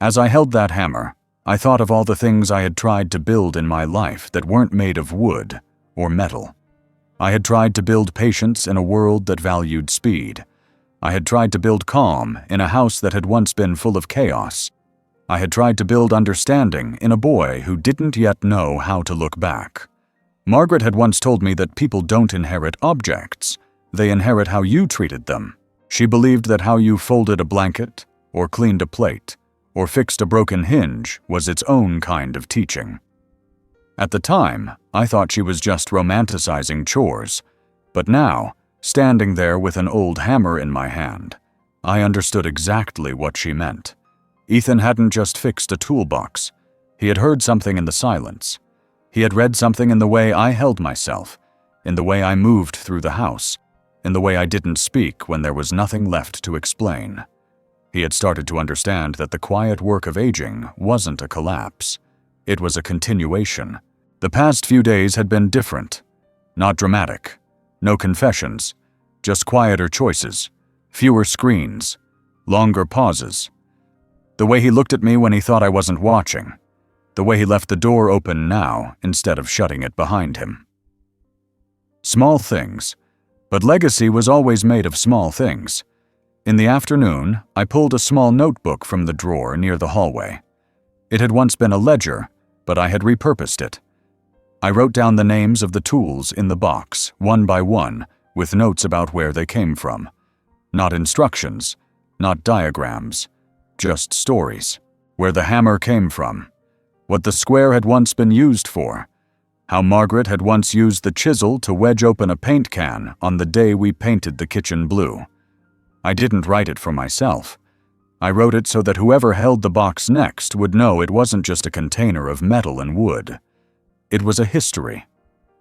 As I held that hammer, I thought of all the things I had tried to build in my life that weren't made of wood or metal. I had tried to build patience in a world that valued speed. I had tried to build calm in a house that had once been full of chaos. I had tried to build understanding in a boy who didn't yet know how to look back. Margaret had once told me that people don't inherit objects. They inherit how you treated them. She believed that how you folded a blanket, or cleaned a plate, or fixed a broken hinge was its own kind of teaching. At the time, I thought she was just romanticizing chores, but now, standing there with an old hammer in my hand, I understood exactly what she meant. Ethan hadn't just fixed a toolbox. He had heard something in the silence. He had read something in the way I held myself, in the way I moved through the house, in the way I didn't speak when there was nothing left to explain. He had started to understand that the quiet work of aging wasn't a collapse. It was a continuation. The past few days had been different. Not dramatic. No confessions. Just quieter choices. Fewer screens. Longer pauses. The way he looked at me when he thought I wasn't watching. The way he left the door open now instead of shutting it behind him. Small things. But legacy was always made of small things. In the afternoon, I pulled a small notebook from the drawer near the hallway. It had once been a ledger, but I had repurposed it. I wrote down the names of the tools in the box, one by one, with notes about where they came from. Not instructions, not diagrams, just stories. Where the hammer came from, what the square had once been used for, how Margaret had once used the chisel to wedge open a paint can on the day we painted the kitchen blue. I didn't write it for myself. I wrote it so that whoever held the box next would know it wasn't just a container of metal and wood. It was a history,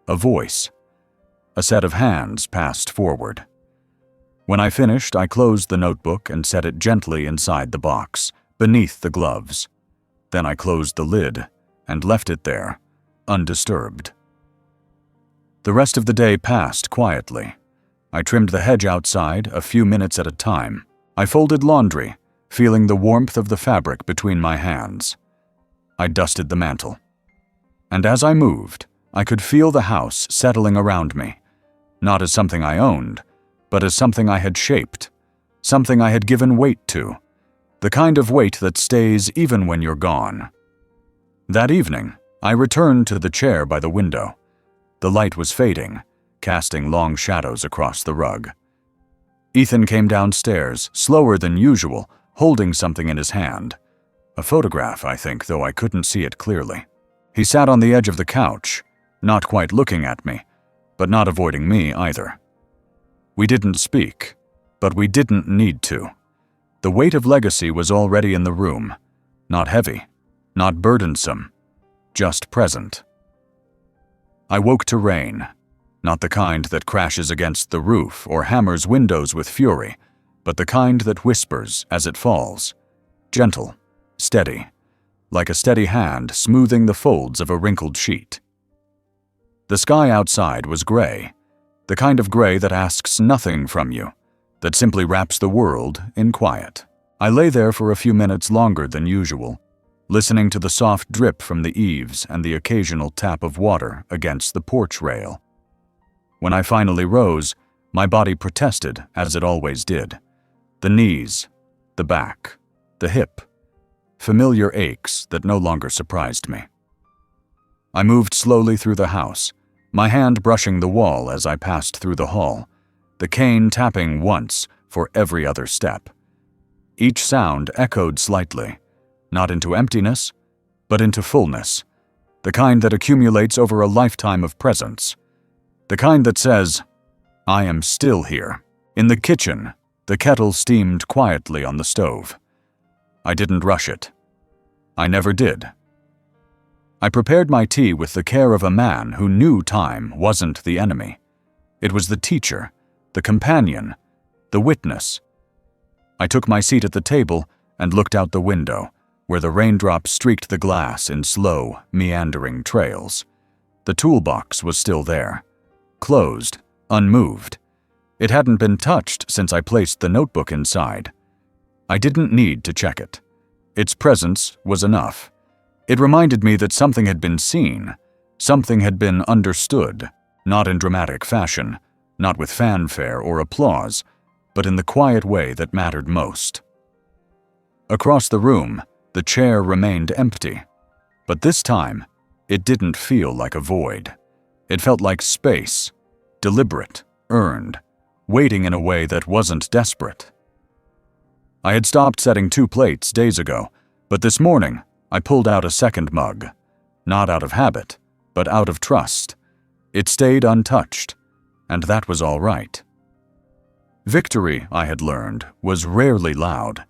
a voice, a set of hands passed forward. When I finished, I closed the notebook and set it gently inside the box, beneath the gloves. Then I closed the lid and left it there, undisturbed. The rest of the day passed quietly. I trimmed the hedge outside a few minutes at a time. I folded laundry, feeling the warmth of the fabric between my hands. I dusted the mantel. And as I moved, I could feel the house settling around me, not as something I owned, but as something I had shaped, something I had given weight to, the kind of weight that stays even when you're gone. That evening, I returned to the chair by the window. The light was fading, casting long shadows across the rug. Ethan came downstairs, slower than usual, holding something in his hand. A photograph, I think, though I couldn't see it clearly. He sat on the edge of the couch, not quite looking at me, but not avoiding me either. We didn't speak, but we didn't need to. The weight of legacy was already in the room. Not heavy, not burdensome, just present. I woke to rain, not the kind that crashes against the roof or hammers windows with fury, but the kind that whispers as it falls, gentle, steady, like a steady hand smoothing the folds of a wrinkled sheet. The sky outside was gray, the kind of gray that asks nothing from you, that simply wraps the world in quiet. I lay there for a few minutes longer than usual, listening to the soft drip from the eaves and the occasional tap of water against the porch rail. When I finally rose, my body protested as it always did. The knees, the back, the hip, familiar aches that no longer surprised me. I moved slowly through the house, my hand brushing the wall as I passed through the hall, the cane tapping once for every other step. Each sound echoed slightly, not into emptiness, but into fullness, the kind that accumulates over a lifetime of presence, the kind that says, I am still here. In the kitchen, the kettle steamed quietly on the stove. I didn't rush it. I never did. I prepared my tea with the care of a man who knew time wasn't the enemy. It was the teacher, the companion, the witness. I took my seat at the table and looked out the window, where the raindrops streaked the glass in slow, meandering trails. The toolbox was still there, closed, unmoved. It hadn't been touched since I placed the notebook inside. I didn't need to check it. Its presence was enough. It reminded me that something had been seen, something had been understood, not in dramatic fashion, not with fanfare or applause, but in the quiet way that mattered most. Across the room, the chair remained empty, but this time, it didn't feel like a void. It felt like space, deliberate, earned, waiting in a way that wasn't desperate. I had stopped setting 2 plates days ago, but this morning, I pulled out a second mug, not out of habit, but out of trust. It stayed untouched, and that was all right. Victory, I had learned, was rarely loud.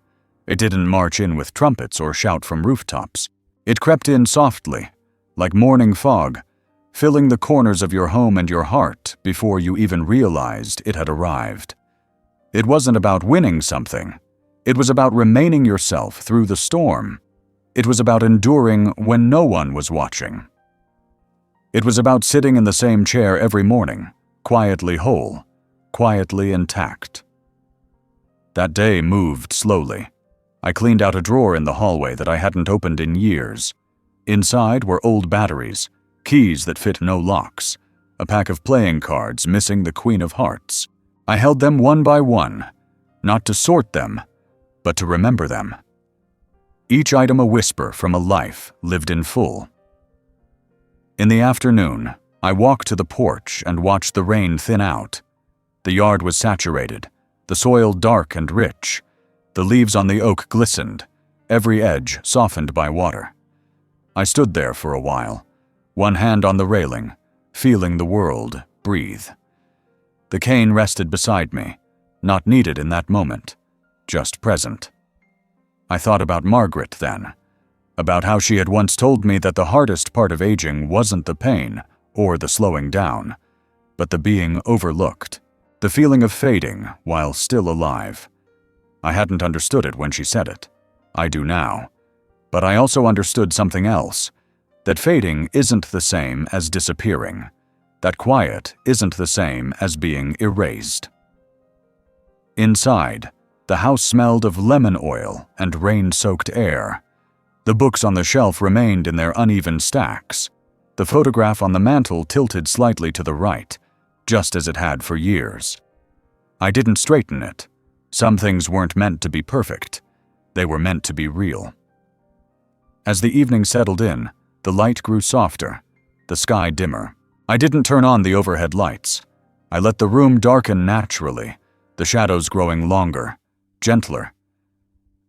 It didn't march in with trumpets or shout from rooftops. It crept in softly, like morning fog, filling the corners of your home and your heart before you even realized it had arrived. It wasn't about winning something. It was about remaining yourself through the storm. It was about enduring when no one was watching. It was about sitting in the same chair every morning, quietly whole, quietly intact. That day moved slowly. I cleaned out a drawer in the hallway that I hadn't opened in years. Inside were old batteries, keys that fit no locks, a pack of playing cards missing the Queen of Hearts. I held them one by one, not to sort them, but to remember them. Each item a whisper from a life lived in full. In the afternoon, I walked to the porch and watched the rain thin out. The yard was saturated, the soil dark and rich. The leaves on the oak glistened, every edge softened by water. I stood there for a while, one hand on the railing, feeling the world breathe. The cane rested beside me, not needed in that moment, just present. I thought about Margaret then, about how she had once told me that the hardest part of aging wasn't the pain or the slowing down, but the being overlooked, the feeling of fading while still alive. I hadn't understood it when she said it. I do now. But I also understood something else, that fading isn't the same as disappearing, that quiet isn't the same as being erased. Inside, the house smelled of lemon oil and rain-soaked air. The books on the shelf remained in their uneven stacks. The photograph on the mantel tilted slightly to the right, just as it had for years. I didn't straighten it. Some things weren't meant to be perfect. They were meant to be real. As the evening settled in, the light grew softer, the sky dimmer. I didn't turn on the overhead lights. I let the room darken naturally, the shadows growing longer, gentler.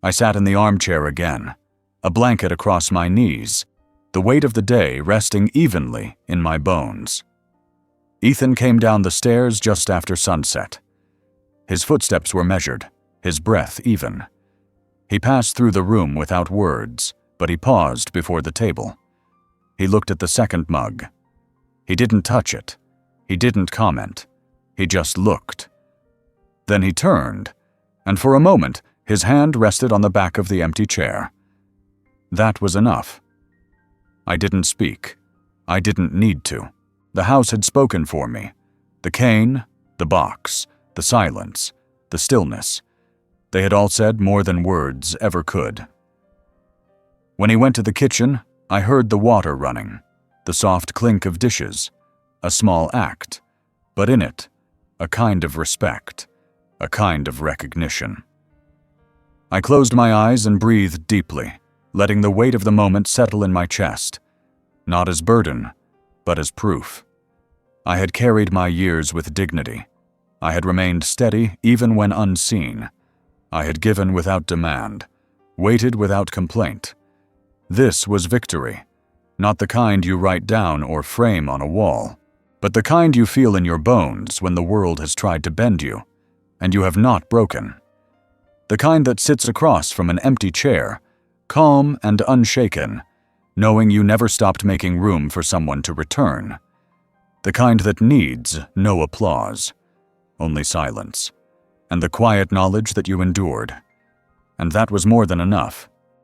I sat in the armchair again, a blanket across my knees, the weight of the day resting evenly in my bones. Ethan came down the stairs just after sunset. His footsteps were measured, his breath even. He passed through the room without words, but he paused before the table. He looked at the second mug. He didn't touch it. He didn't comment. He just looked. Then he turned, and for a moment, his hand rested on the back of the empty chair. That was enough. I didn't speak. I didn't need to. The house had spoken for me. The cane, the box, the silence, the stillness. They had all said more than words ever could. When he went to the kitchen, I heard the water running, the soft clink of dishes, a small act, but in it, a kind of respect, a kind of recognition. I closed my eyes and breathed deeply, letting the weight of the moment settle in my chest, not as burden, but as proof. I had carried my years with dignity. I had remained steady even when unseen. I had given without demand, waited without complaint. This was victory, not the kind you write down or frame on a wall, but the kind you feel in your bones when the world has tried to bend you, and you have not broken. The kind that sits across from an empty chair, calm and unshaken, knowing you never stopped making room for someone to return. The kind that needs no applause, only silence, and the quiet knowledge that you endured. And that was more than enough.